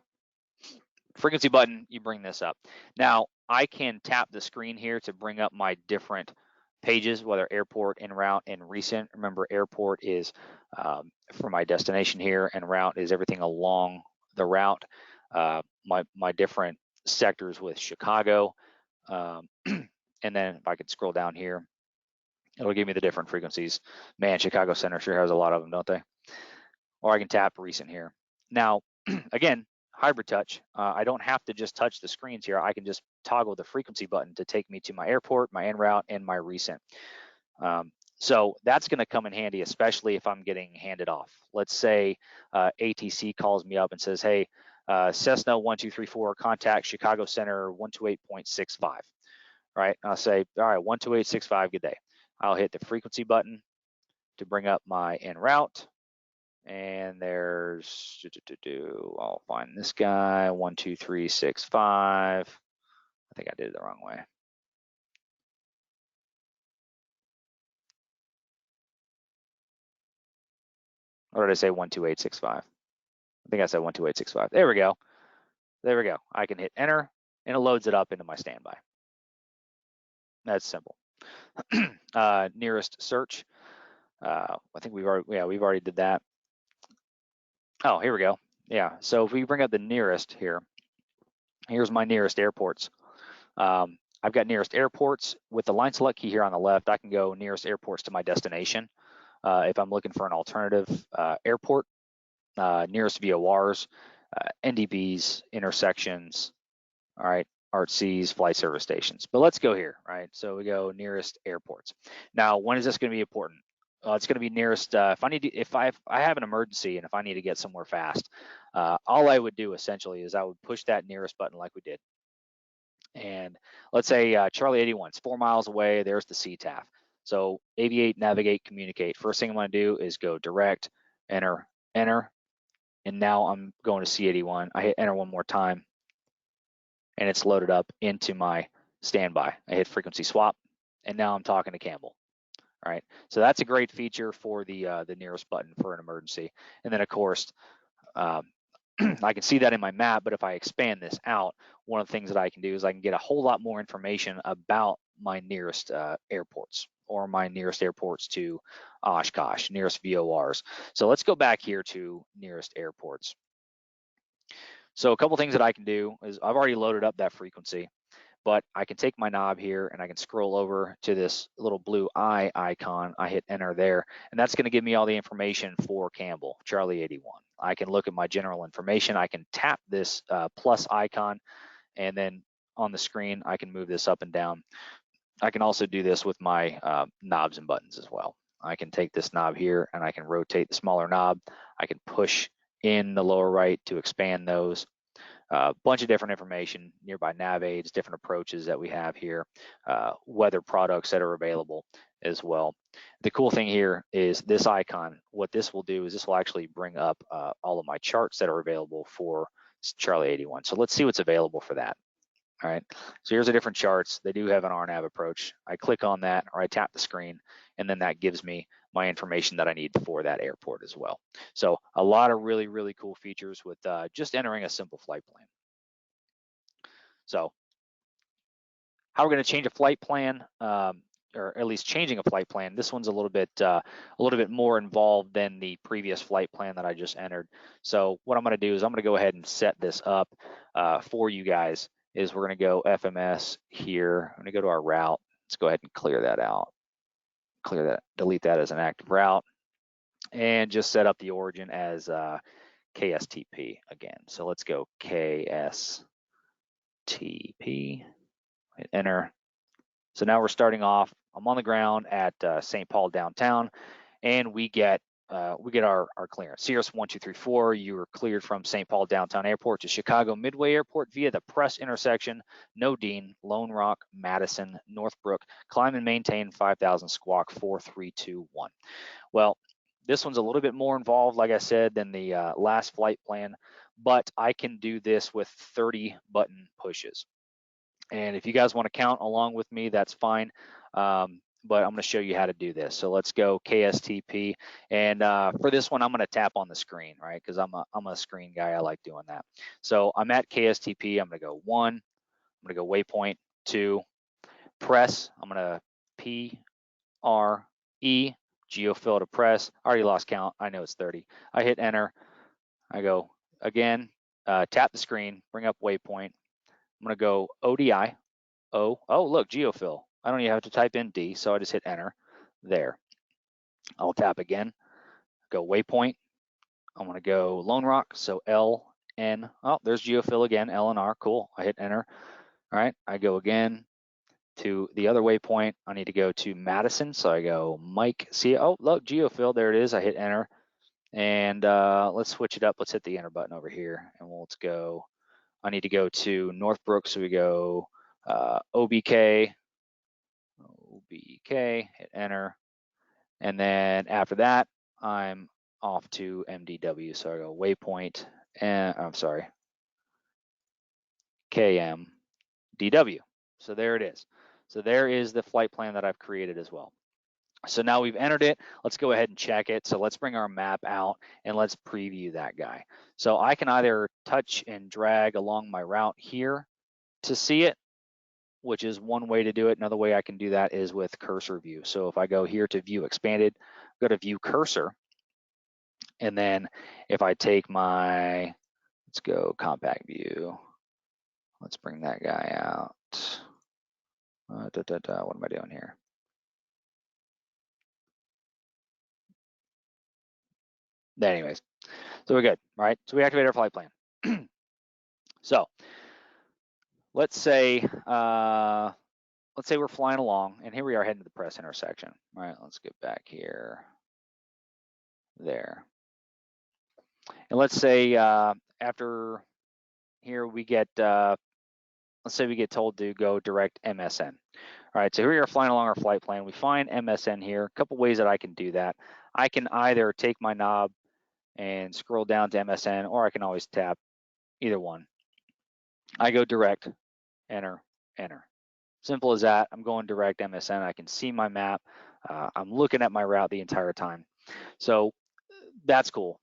Frequency button, you bring this up. Now, I can tap the screen here to bring up my different pages, whether airport, en route, and recent. Remember, airport is for my destination here, and route is everything along the route. My different sectors with Chicago. And then if I could scroll down here, it'll give me the different frequencies. Man, Chicago Center sure has a lot of them, don't they? Or I can tap recent here. Now, again, hybrid touch. I don't have to just touch the screens here. I can just toggle the frequency button to take me to my airport, my en route, and my recent. So that's going to come in handy, especially if I'm getting handed off. Let's say ATC calls me up and says, hey, Cessna 1234, contact Chicago Center 128.65, right? I'll say, all right, 128.65, good day. I'll hit the frequency button to bring up my en route. And there's, I'll find this guy, 123.65. I think I did it the wrong way. Or did I say 128.65? I think I said 128.65. There we go. There we go. I can hit enter and it loads it up into my standby. That's simple. Nearest search. I think we've already did that. Oh, here we go. Yeah, so if we bring up the nearest here, here's my nearest airports. I've got nearest airports. With the line select key here on the left, I can go nearest airports to my destination. If I'm looking for an alternative airport, nearest VORs, NDBs, intersections, all right, ARTCs, flight service stations. But let's go here, right? So we go nearest airports. Now, when is this going to be important? It's going to be nearest. If I have an emergency and if I need to get somewhere fast, all I would do essentially is I would push that nearest button like we did. And let's say Charlie 81, it's 4 miles away. There's the CTAF. So aviate, navigate, communicate. First thing I'm going to do is go direct, enter, enter. And now I'm going to C81. I hit enter one more time, and it's loaded up into my standby. I hit frequency swap, and now I'm talking to Campbell. All right, so that's a great feature for the nearest button for an emergency. And then of course, I can see that in my map, but if I expand this out, one of the things that I can do is I can get a whole lot more information about my nearest airports or my nearest airports to Oshkosh, nearest VORs. So let's go back here to nearest airports. So a couple things that I can do is I've already loaded up that frequency, but I can take my knob here and I can scroll over to this little blue eye icon. I hit enter there, and that's going to give me all the information for Campbell, Charlie 81. I can look at my general information. I can tap this plus icon, and then on the screen, I can move this up and down. I can also do this with my knobs and buttons as well. I can take this knob here and I can rotate the smaller knob. I can push in the lower right to expand those. A bunch of different information, nearby nav aids, different approaches that we have here, weather products that are available as well. The cool thing here is this icon. What this will do is this will actually bring up all of my charts that are available for Charlie 81. So let's see what's available for that. All right, so here's the different charts. They do have an RNAV approach. I click on that or I tap the screen, and then that gives me my information that I need for that airport as well. So a lot of really, really cool features with just entering a simple flight plan. So how we're going to change a flight plan, or at least changing a flight plan. This one's a little bit more involved than the previous flight plan that I just entered. So what I'm going to do is I'm going to go ahead and set this up for you guys. Is we're going to go FMS here. I'm going to go to our route. Let's go ahead and clear that out. Clear that, delete that as an active route, and just set up the origin as KSTP again. So let's go KSTP, hit enter. So now we're starting off. I'm on the ground at St. Paul downtown, and we get our clearance. Cirrus 1234, you are cleared from St. Paul Downtown Airport to Chicago Midway Airport via the Press intersection, Nodine, Lone Rock, Madison, Northbrook, climb and maintain 5000 squawk 4321. Well, this one's a little bit more involved, like I said, than the last flight plan, but I can do this with 30 button pushes. And if you guys want to count along with me, that's fine. But I'm going to show you how to do this. So let's go KSTP. And for this one, I'm going to tap on the screen, right? Because I'm a screen guy. I like doing that. So I'm at KSTP. I'm going to go 1. I'm going to go waypoint 2. Press. I'm going to PRE. Geofill to press. I already lost count. I know it's 30. I hit enter. I go again. Tap the screen. Bring up waypoint. I'm going to go ODI. Oh, look, geofill. I don't even have to type in D, so I just hit enter there. I'll tap again, go waypoint. I'm gonna go Lone Rock, so LN. Oh, there's geofill again, LNR, cool. I hit enter. All right, I go again to the other waypoint. I need to go to Madison, so I go Mike. See, oh, look, geofill, there it is. I hit enter. And let's switch it up. Let's hit the enter button over here, and let's go. I need to go to Northbrook, so we go OBK, hit enter. And then after that, I'm off to MDW. So I go waypoint, and I'm sorry, KMDW. So there it is. So there is the flight plan that I've created as well. So now we've entered it. Let's go ahead and check it. So let's bring our map out and let's preview that guy. So I can either touch and drag along my route here to see it, which is one way to do it. Another way I can do that is with cursor view. So if I go here to view expanded, go to view cursor, and then if I take my, let's go compact view, let's bring that guy out. What am I doing here? Anyways, so we're good, all right? So we activate our flight plan. So let's say we're flying along, and here we are heading to the Press intersection. All right, let's get back here. There. And let's say after here we get, let's say we get told to go direct MSN. All right, so here we are flying along our flight plan. We find MSN here. A couple ways that I can do that. I can either take my knob and scroll down to MSN, or I can always tap either one. I go direct, enter, enter. Simple as that. I'm going direct MSN. I can see my map. I'm looking at my route the entire time. So that's cool.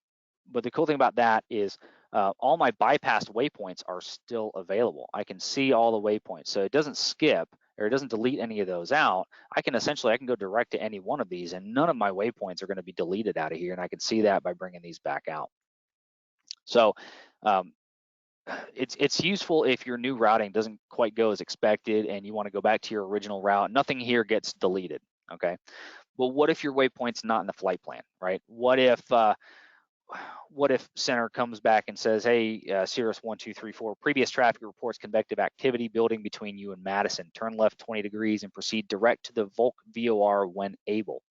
But the cool thing about that is all my bypassed waypoints are still available. I can see all the waypoints. So it doesn't skip or it doesn't delete any of those out. I can go direct to any one of these, and none of my waypoints are going to be deleted out of here. And I can see that by bringing these back out. So it's useful if your new routing doesn't quite go as expected and you want to go back to your original route. Nothing here gets deleted, okay? Well, what if your waypoint's not in the flight plan, right? What if center comes back and says, hey, Cirrus 1234, previous traffic reports convective activity building between you and Madison. Turn left 20 degrees and proceed direct to the Volk VOR when able.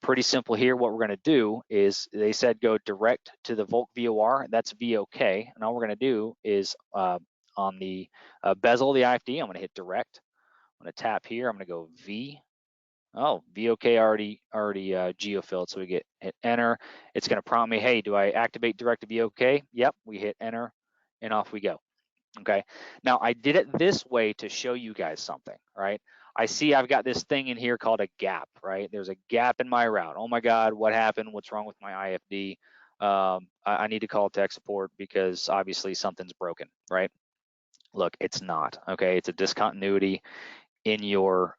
Pretty simple here. What we're going to do is they said go direct to the Volk VOR. That's VOK. And all we're going to do is on the bezel of the IFD, I'm going to hit direct. I'm going to tap here. I'm going to go V. Oh, VOK already geofilled. So we hit enter. It's going to prompt me, hey, do I activate direct to VOK? Yep. We hit enter and off we go. Okay. Now I did it this way to show you guys something, right? I see I've got this thing in here called a gap, right? There's a gap in my route. Oh my God, what happened? What's wrong with my IFD? I need to call tech support because obviously something's broken, right? Look, it's not, okay? It's a discontinuity in your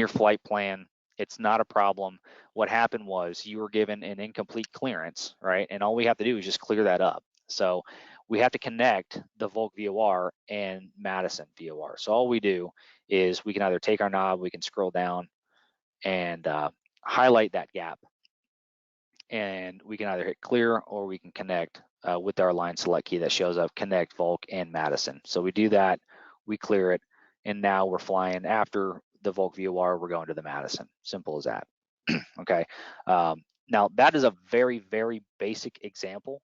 flight plan. It's not a problem. What happened was you were given an incomplete clearance, right? And all we have to do is just clear that up. So we have to connect the Volk VOR and Madison VOR. So all we do is we can either take our knob, we can scroll down and highlight that gap, and we can either hit clear or we can connect with our line select key that shows up, connect Volk and Madison. So we do that, we clear it, and now we're flying after the Volk VOR, we're going to the Madison. Simple as that. Okay. Now that is a very, very basic example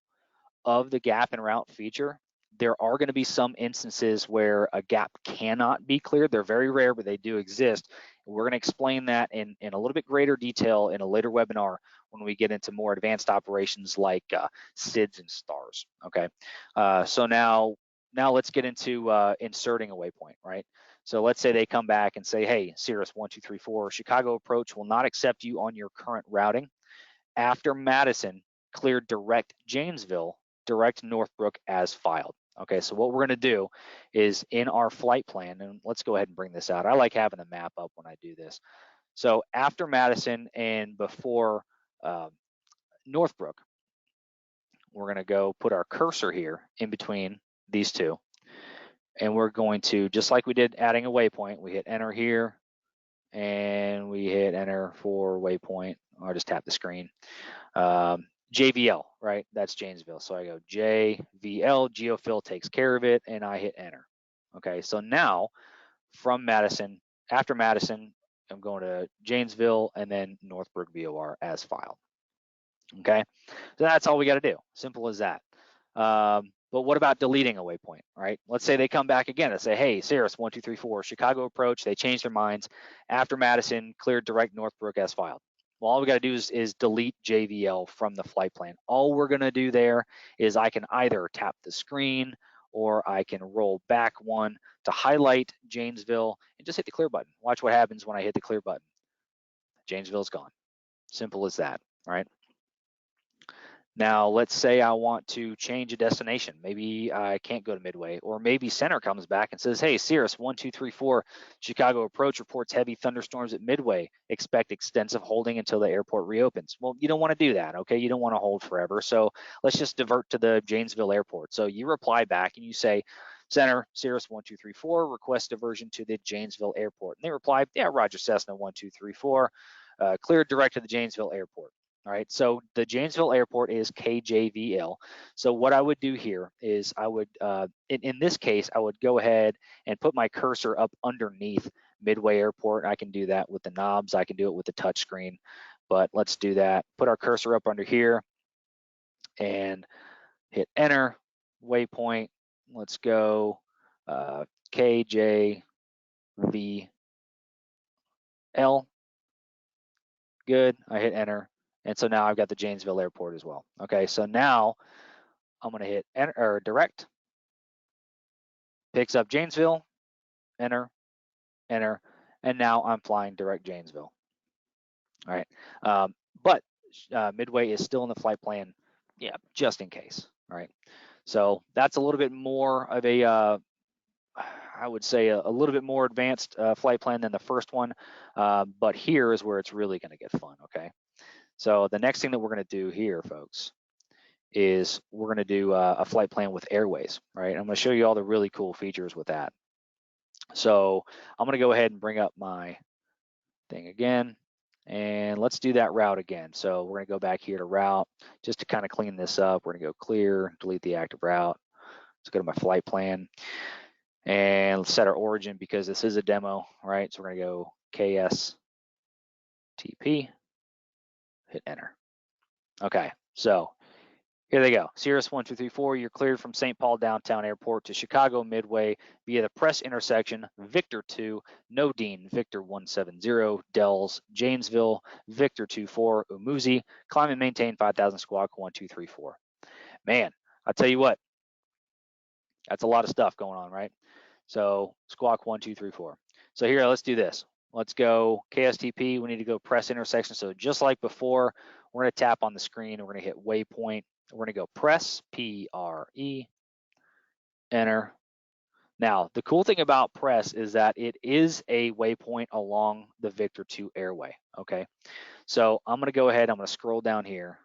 of the gap and route feature. There are going to be some instances where a gap cannot be cleared. They're very rare, but they do exist. We're going to explain that in a little bit greater detail in a later webinar when we get into more advanced operations like SIDS and stars. Okay, so now let's get into inserting a waypoint, right? So let's say they come back and say, hey, Cirrus 1234, Chicago approach will not accept you on your current routing. After Madison, cleared direct Janesville, direct Northbrook as filed. Okay, so what we're going to do is in our flight plan, and let's go ahead and bring this out. I like having the map up when I do this. So after Madison and before Northbrook, we're going to go put our cursor here in between these two. And we're going to, just like we did adding a waypoint, we hit enter here and we hit enter for waypoint. I'll just tap the screen. JVL, right? That's Janesville. So I go JVL, geofill takes care of it, and I hit enter. Okay, so now from Madison, after Madison, I'm going to Janesville and then Northbrook VOR as filed. Okay, so that's all we got to do. Simple as that. But what about deleting a waypoint, right? Let's say they come back again and say, hey, Cirrus 1234, Chicago approach, they changed their minds. After Madison, cleared direct Northbrook as filed. Well, all we got to do is delete JVL from the flight plan. All we're going to do there is I can either tap the screen or I can roll back one to highlight Janesville and just hit the clear button. Watch what happens when I hit the clear button. Janesville's gone. Simple as that, right? Now, let's say I want to change a destination. Maybe I can't go to Midway, or maybe Center comes back and says, hey, Cirrus 1234, Chicago approach reports heavy thunderstorms at Midway. Expect extensive holding until the airport reopens. Well, you don't want to do that, okay? You don't want to hold forever. So let's just divert to the Janesville airport. So you reply back and you say, Center, Cirrus 1234, request diversion to the Janesville airport. And they reply, yeah, Roger, Cessna 1234, cleared direct to the Janesville airport. All right, so the Janesville airport is KJVL. So what I would do here is I would, in this case, I would go ahead and put my cursor up underneath Midway Airport. I can do that with the knobs. I can do it with the touch screen, but let's do that. Put our cursor up under here and hit enter, waypoint. Let's go KJVL. Good, I hit enter. And so now I've got the Janesville airport as well. Okay, so now I'm gonna hit enter or direct, picks up Janesville, enter, enter, and now I'm flying direct Janesville. All right, but Midway is still in the flight plan, yeah, just in case. All right, so that's a little bit more of a, I would say a little bit more advanced flight plan than the first one, but here is where it's really gonna get fun, okay? So the next thing that we're going to do here, folks, is we're going to do a flight plan with Airways, right? I'm going to show you all the really cool features with that. So I'm going to go ahead and bring up my thing again, and let's do that route again. So we're going to go back here to route, just to kind of clean this up. We're going to go clear, delete the active route. Let's go to my flight plan, and let's set our origin because this is a demo, right? So we're going to go KSTP. hit enter. Okay, so here they go. Cirrus 1234, you're cleared from St. Paul Downtown Airport to Chicago Midway via the press intersection, Victor 2, Nodine, Victor 170, Dells, Janesville, Victor 24, Umuzi, climb and maintain 5,000 squawk 1234. Man, I'll tell you what, that's a lot of stuff going on, right? So squawk 1234. So here, let's do this. Let's go KSTP. We need to go press intersection. So just like before, we're going to tap on the screen. We're going to hit waypoint. We're going to go press, P-R-E, enter. Now, the cool thing about press is that it is a waypoint along the Victor 2 airway, okay? So I'm going to go ahead. I'm going to scroll down here.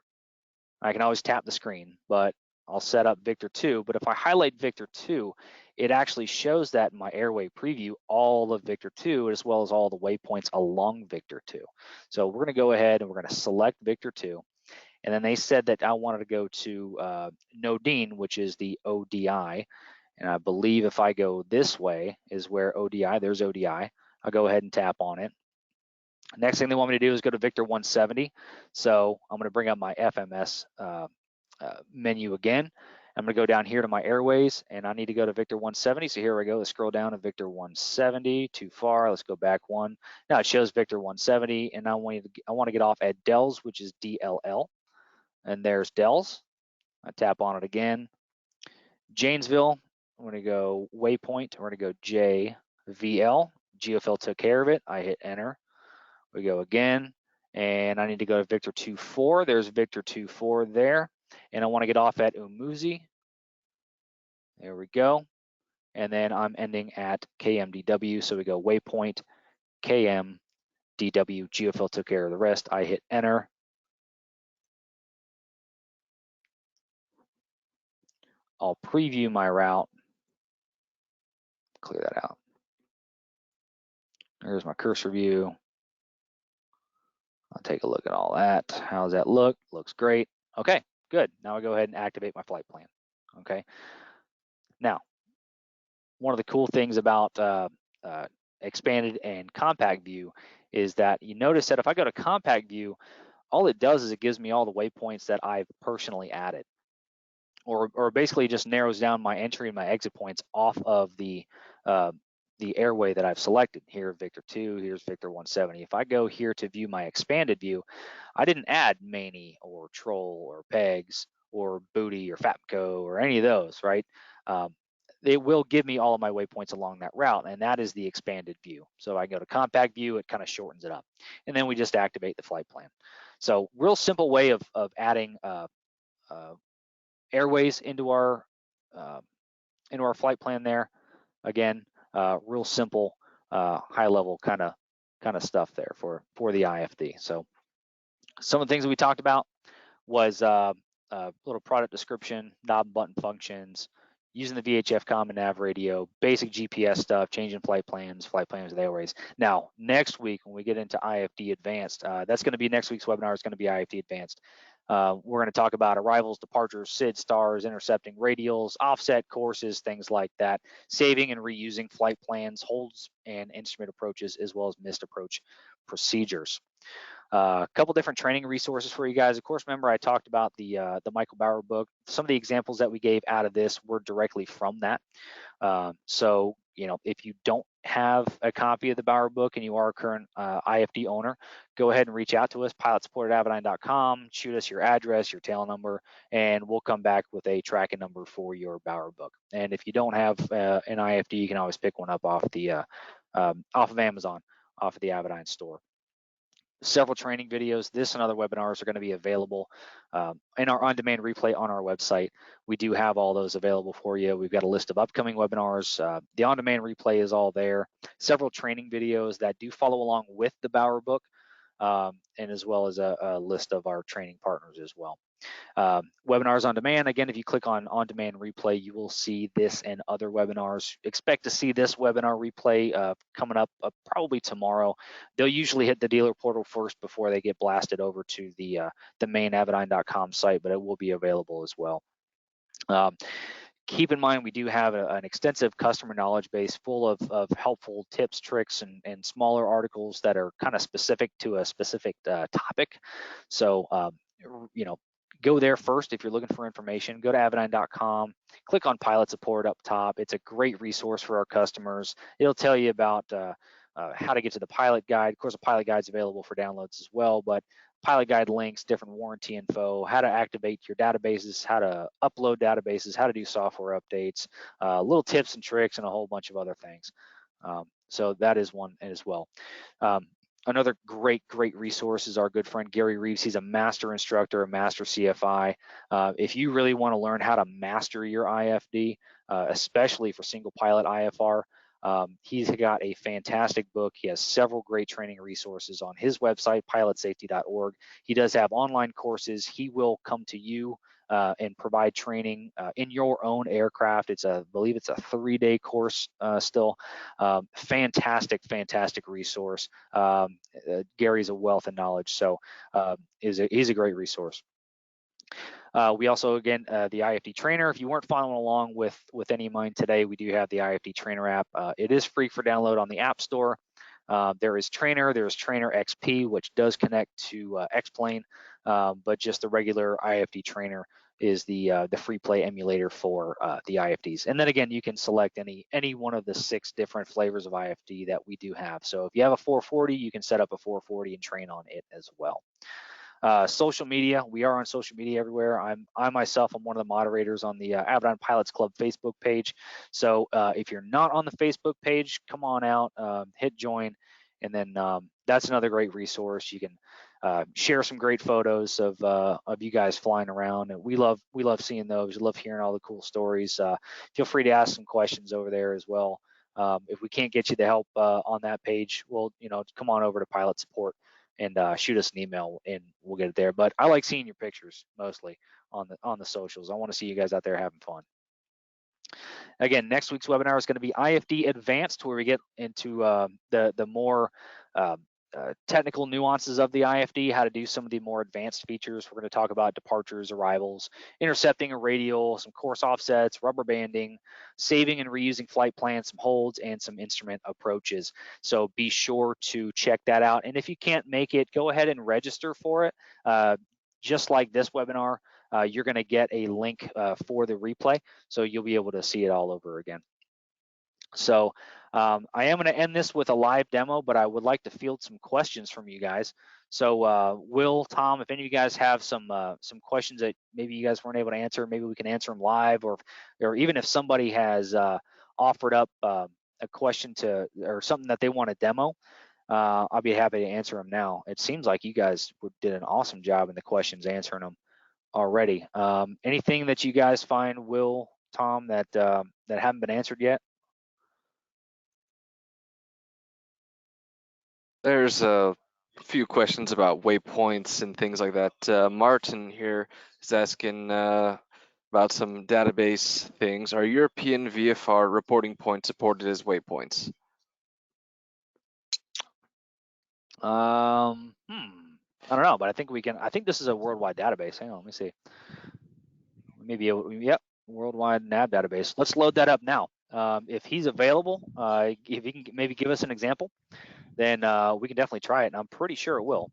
I can always tap the screen, but I'll set up Victor 2. But if I highlight Victor 2, it actually shows that in my airway preview, all of Victor 2, as well as all the waypoints along Victor 2. So we're going to go ahead and we're going to select Victor 2. And then they said that I wanted to go to Nodine, which is the ODI. And I believe if I go this way is where ODI, there's ODI. I'll go ahead and tap on it. Next thing they want me to do is go to Victor 170. So I'm going to bring up my FMS menu again. I'm going to go down here to my airways, and I need to go to Victor 170. So here we go. Let's scroll down to Victor 170. Too far. Let's go back one. Now it shows Victor 170, and I want to get off at Dells, which is DLL. And there's Dells. I tap on it again. Janesville. I'm going to go waypoint. We're going to go JVL. GeoFill took care of it. I hit enter. We go again, and I need to go to Victor 24. There's Victor 24 there, and I want to get off at Umuzi. There we go, and then I'm ending at KMDW. So we go waypoint, KMDW. GeoFill took care of the rest. I hit enter. I'll preview my route. Clear that out. Here's my cursor view. I'll take a look at all that. How does that look? Looks great. Okay, good. Now I go ahead and activate my flight plan. Okay. Now, one of the cool things about expanded and compact view is that you notice that if I go to compact view, all it does is it gives me all the waypoints that I've personally added, or basically just narrows down my entry and my exit points off of the airway that I've selected. Here, Victor 2, here's Victor 170. If I go here to view my expanded view, I didn't add Maney or Troll or Pegs or Booty or Fapco or any of those, right? It will give me all of my waypoints along that route, and that is the expanded view. So I go to compact view, it kind of shortens it up. And then we just activate the flight plan. So real simple way of adding airways into our flight plan there. Again, real simple, high level kind of stuff there for the IFD. So some of the things that we talked about was a little product description, knob and button functions, using the VHF Common Nav radio, basic GPS stuff, changing flight plans with airways. Now, next week when we get into IFD Advanced, that's going to be next week's webinar. Is going to be IFD Advanced. We're going to talk about arrivals, departures, SID stars, intercepting radials, offset courses, things like that, saving and reusing flight plans, holds and instrument approaches, as well as missed approach procedures. A couple different training resources for you guys. Of course, remember I talked about the Michael Bauer book. Some of the examples that we gave out of this were directly from that. So, you know, if you don't have a copy of the Bauer book and you are a current IFD owner, go ahead and reach out to us, pilotsupport@avidyne.com, shoot us your address, your tail number, and we'll come back with a tracking number for your Bauer book. And if you don't have an IFD, you can always pick one up off of Amazon, off of the Avidyne store. Several training videos. This and other webinars are going to be available in our on-demand replay on our website. We do have all those available for you. We've got a list of upcoming webinars. The on-demand replay is all there. Several training videos that do follow along with the Bauer book, and as well as a list of our training partners as well. Webinars on demand. Again, if you click on demand replay, you will see this and other webinars. Expect to see this webinar replay coming up probably tomorrow. They'll usually hit the dealer portal first before they get blasted over to the main avidyne.com site, but it will be available as well. keep in mind we do have an extensive customer knowledge base full of helpful tips, tricks, and smaller articles that are kind of specific to a specific topic. So you know, go there first if you're looking for information. Go to avidyne.com, click on pilot support up top. It's a great resource for our customers. It'll tell you about how to get to the pilot guide. Of course, the pilot guide is available for downloads as well, but pilot guide links, different warranty info, how to activate your databases, how to upload databases, how to do software updates, little tips and tricks, and a whole bunch of other things. So that is one as well. Another great resource is our good friend Gary Reeves. He's a master instructor, a master CFI. If you really want to learn how to master your IFD, especially for single pilot IFR, he's got a fantastic book. He has several great training resources on his website, pilotsafety.org. He does have online courses. He will come to you and provide training in your own aircraft. I believe it's a 3-day course still. Fantastic resource. Gary's a wealth of knowledge, so he's a great resource. We also, again, the IFD Trainer. If you weren't following along with any of mine today, we do have the IFD Trainer app. It is free for download on the App Store. There is Trainer, there's Trainer XP, which does connect to X-Plane, but just the regular IFD Trainer is the free play emulator for the IFDs. And then again, you can select any one of the 6 different flavors of IFD that we do have. So if you have a 440, you can set up a 440 and train on it as well. Social media, we are on social media everywhere. I myself am one of the moderators on the Avidyne Pilots Club Facebook page. So if you're not on the Facebook page, come on out, hit join, and then that's another great resource. You can share some great photos of you guys flying around, and we love seeing those. We love hearing all the cool stories. Feel free to ask some questions over there as well. If we can't get you the help on that page, well, come on over to Pilot Support and shoot us an email and we'll get it there. But I like seeing your pictures mostly on the socials. I want to see you guys out there having fun. Again, next week's webinar is going to be IFD Advanced, where we get into the more technical nuances of the IFD, how to do some of the more advanced features. We're going to talk about departures, arrivals, intercepting a radial, some course offsets, rubber banding, saving and reusing flight plans, some holds, and some instrument approaches. So be sure to check that out. And if you can't make it, go ahead and register for it. Just like this webinar, you're going to get a link for the replay, so you'll be able to see it all over again. So I am going to end this with a live demo, but I would like to field some questions from you guys. So Will, Tom, if any of you guys have some questions that maybe you guys weren't able to answer, maybe we can answer them live, or even if somebody has offered up a question or something that they want to demo, I'll be happy to answer them now. It seems like you guys did an awesome job in the questions answering them already. Anything that you guys find, Will, Tom, that haven't been answered yet? There's a few questions about waypoints and things like that. Martin here is asking about some database things. Are European VFR reporting points supported as waypoints? I don't know, but I think we can. I think this is a worldwide database. Hang on, let me see. Maybe yep, worldwide NAV database. Let's load that up now. If he's available, if he can maybe give us an example, then we can definitely try it. And I'm pretty sure it will.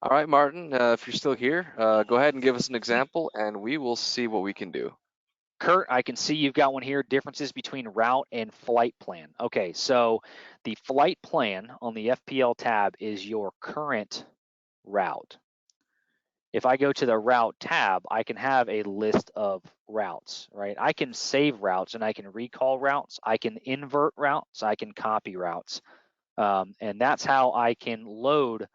All right, Martin, if you're still here, go ahead and give us an example, and we will see what we can do. Kurt, I can see you've got one here, differences between route and flight plan. Okay, so the flight plan on the FPL tab is your current route. If I go to the route tab, I can have a list of routes, right? I can save routes and I can recall routes. I can invert routes. I can copy routes. And that's how I can load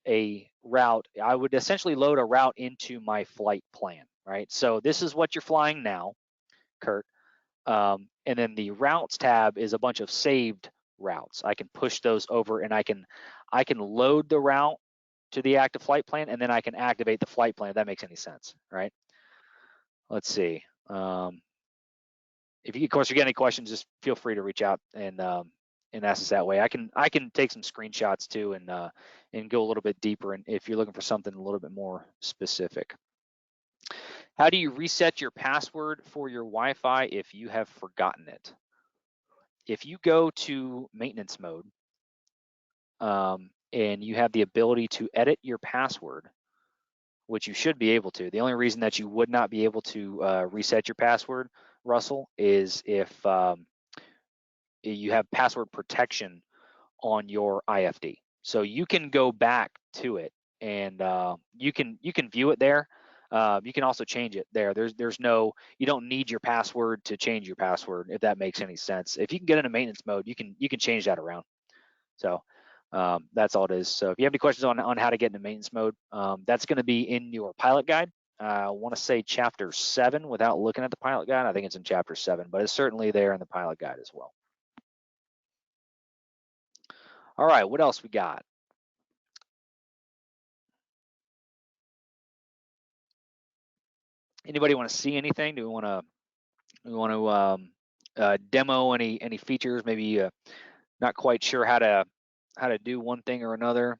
a route. I would essentially load a route into my flight plan, right? So this is what you're flying now, Kurt. And then the routes tab is a bunch of saved routes. I can push those over and I can load the route to the active flight plan, and then I can activate the flight plan, if that makes any sense, right? Let's see. If you, of course, you get any questions, just feel free to reach out and ask us that way. I can take some screenshots too and go a little bit deeper, and if you're looking for something a little bit more specific. How do you reset your password for your Wi-Fi if you have forgotten it? If you go to maintenance mode and you have the ability to edit your password, which you should be able to. The only reason that you would not be able to reset your password, Russell, is if you have password protection on your IFD. So you can go back to it and you can view it there. You can also change it there. There's no, you don't need your password to change your password, if that makes any sense. If you can get into maintenance mode, you can change that around. So that's all it is. So if you have any questions on how to get into maintenance mode, that's going to be in your pilot guide. I want to say chapter 7 without looking at the pilot guide. I think it's in chapter 7, but it's certainly there in the pilot guide as well. All right, what else we got? Anybody want to see anything? Do we want to demo any features? Maybe not quite sure how to do one thing or another.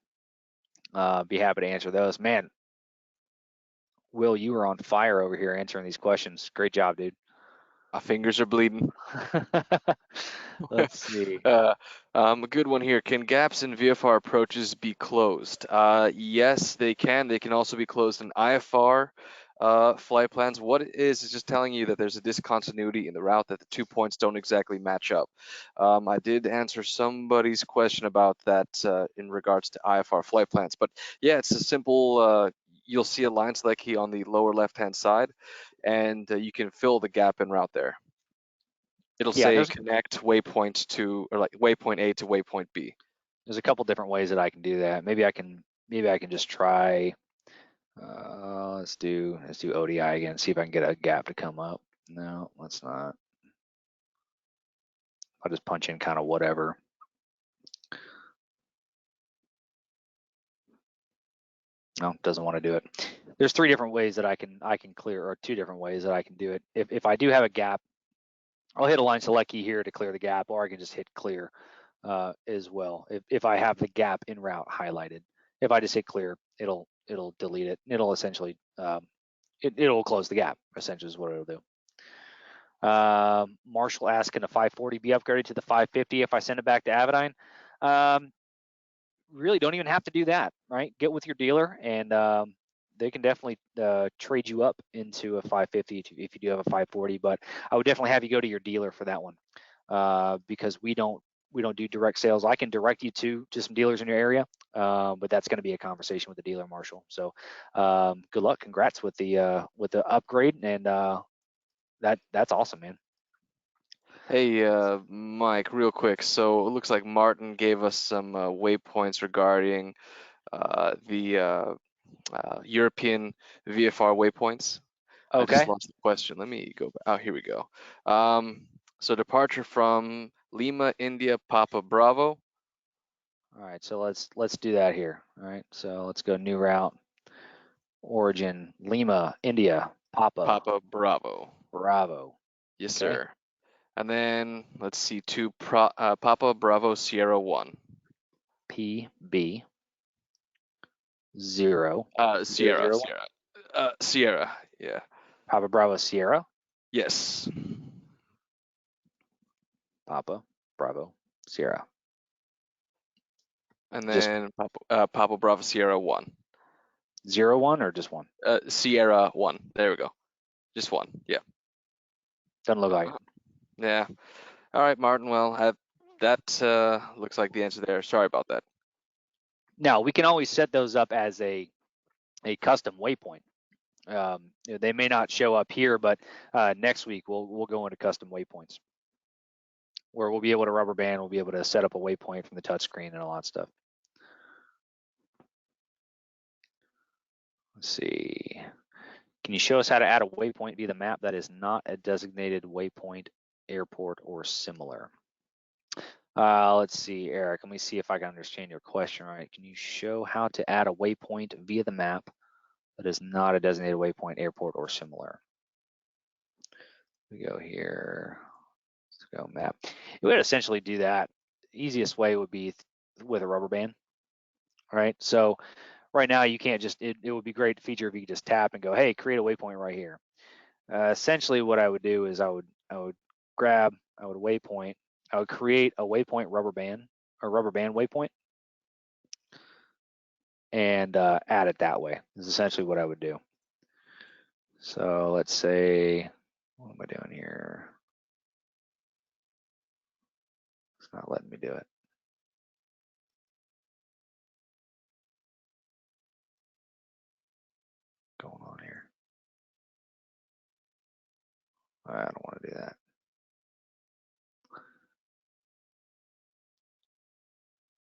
Be happy to answer those. Man, Will, you are on fire over here answering these questions. Great job, dude. My fingers are bleeding. Let's see. A good one here. Can gaps in VFR approaches be closed? Yes, they can. They can also be closed in IFR flight plans. What it is just telling you that there's a discontinuity in the route, that the 2 points don't exactly match up. I did answer somebody's question about that in regards to IFR flight plans. But yeah, it's a simple, you'll see a line select key on the lower left-hand side, and you can fill the gap in route there. It'll Yeah, say connect waypoint to, or like waypoint A to waypoint B. there's a couple different ways that I can do that. Maybe I can just try. Let's do ODI again. See if I can get a gap to come up. No, let's not. I'll just punch in kind of whatever. No, doesn't want to do it. There's 3 different ways that I can clear, or 2 different ways that I can do it. If I do have a gap, I'll hit a line select key here to clear the gap, or I can just hit clear as well. If I have the gap in route highlighted, if I just hit clear, it'll delete it. It'll essentially it'll close the gap. Essentially, is what it'll do. Marshall asked, can the 540 be upgraded to the 550 if I send it back to Avidyne? Really don't even have to do that, right? Get with your dealer and they can definitely trade you up into a 550 if you do have a 540, but I would definitely have you go to your dealer for that one because we don't do direct sales. I can direct you to some dealers in your area, but that's going to be a conversation with the dealer, Marshall. So good luck, congrats with the upgrade, and that's awesome, man. Hey, Mike, real quick. So it looks like Martin gave us some waypoints regarding the European VFR waypoints. I just Okay. lost the question. Let me go back. Oh, here we go. So departure from Lima, India, Papa Bravo. All right, so let's do that here. All right, so let's go new route. Origin, Lima, India, Papa, Papa Bravo. Bravo. Yes, Okay. sir. And then let's see, to Papa Bravo Sierra 1. PB 0 Sierra, 001. Sierra, yeah. Papa Bravo Sierra, Yes. Papa Bravo Sierra. And Just then Papa Bravo Sierra 1. 01 or just 1? Sierra 1. There we go. Just 1. Yeah. Doesn't look like it. Yeah. All right, Martin. Well, that looks like the answer there. Sorry about that. Now we can always set those up as a custom waypoint. They may not show up here, but next week we'll go into custom waypoints where we'll be able to rubber band. We'll be able to set up a waypoint from the touchscreen and all that stuff. Let's see. Can you show us how to add a waypoint via the map that is not a designated waypoint, airport, or similar? Let's see, Eric. Let me see if I can understand your question right. Can you show how to add a waypoint via the map that is not a designated waypoint, airport, or similar? We go here. Let's go map. You would essentially do that. The easiest way would be with a rubber band. All right. So right now you can't just, it would be a great feature if you could just tap and go, hey, create a waypoint right here. Essentially what I would do is I would waypoint, I would create a waypoint rubber band waypoint and add it that way. Is essentially what I would do. So let's say, what am I doing here? It's not letting me do it. What's going on here? I don't want to do that.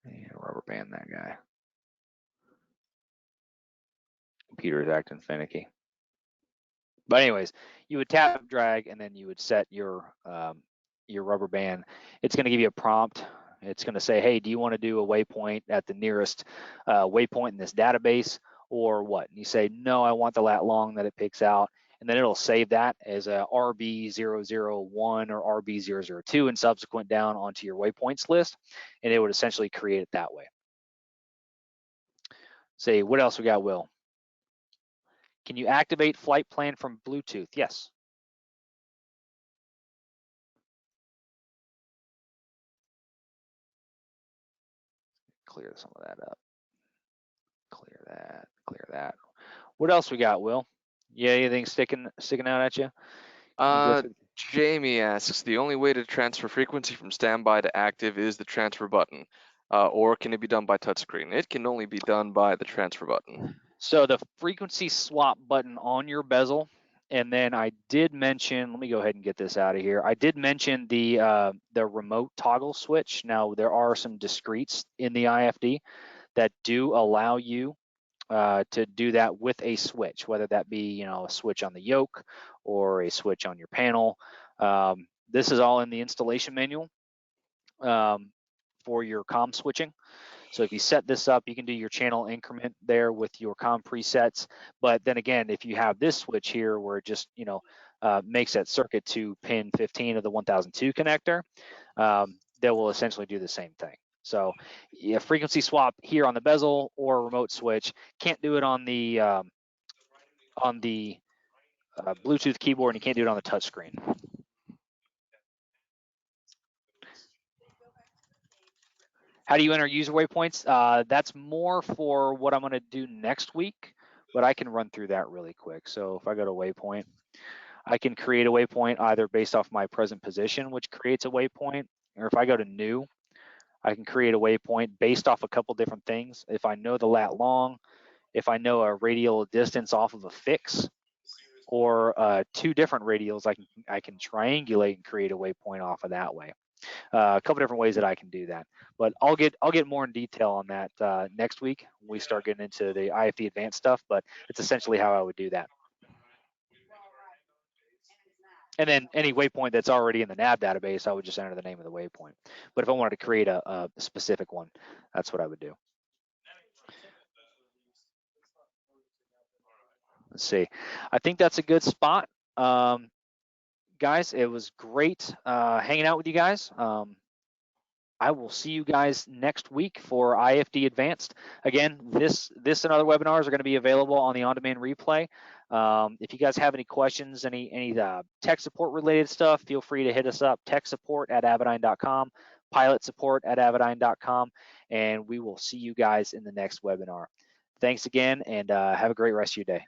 And rubber band that guy. Computer is acting finicky. But anyways, you would tap, drag, and then you would set your rubber band. It's going to give you a prompt. It's going to say, hey, do you want to do a waypoint at the nearest waypoint in this database or what? And you say, no, I want the lat long that it picks out. And then it'll save that as a RB001 or RB002 and subsequent down onto your waypoints list. And it would essentially create it that way. Say, what else we got, Will? Can you activate flight plan from Bluetooth? Yes. Clear some of that up. Clear that, clear that. What else we got, Will? Yeah, anything sticking out at you? Jamie asks, the only way to transfer frequency from standby to active is the transfer button, or can it be done by touchscreen? It can only be done by the transfer button. So the frequency swap button on your bezel, and then I did mention, let me go ahead and get this out of here. I did mention the remote toggle switch. Now there are some discretes in the IFD that do allow you to do that with a switch, whether that be a switch on the yoke or a switch on your panel. This is all in the installation manual for your comm switching. So if you set this up, you can do your channel increment there with your comm presets. But then again, if you have this switch here where it just makes that circuit to pin 15 of the 1002 connector, that will essentially do the same thing. So frequency swap here on the bezel or remote switch. Can't do it on the Bluetooth keyboard, and you can't do it on the touch screen. How do you enter user waypoints? That's more for what I'm going to do next week, but I can run through that really quick. So if I go to waypoint, I can create a waypoint either based off my present position, which creates a waypoint, or if I go to new, I can create a waypoint based off a couple different things. If I know the lat long, if I know a radial distance off of a fix, or two different radials, I can triangulate and create a waypoint off of that way. A couple different ways that I can do that, but I'll get more in detail on that next week when we start getting into the IFD advanced stuff. But it's essentially how I would do that. And then any waypoint that's already in the NAV database, I would just enter the name of the waypoint. But if I wanted to create a specific one, that's what I would do. Let's see. I think that's a good spot. Guys, it was great hanging out with you guys. I will see you guys next week for IFD Advanced. Again, this and other webinars are going to be available on the on-demand replay. If you guys have any questions, any tech support related stuff, feel free to hit us up, tech support at avidyne.com, pilot support at avidyne.com, and we will see you guys in the next webinar. Thanks again, and have a great rest of your day.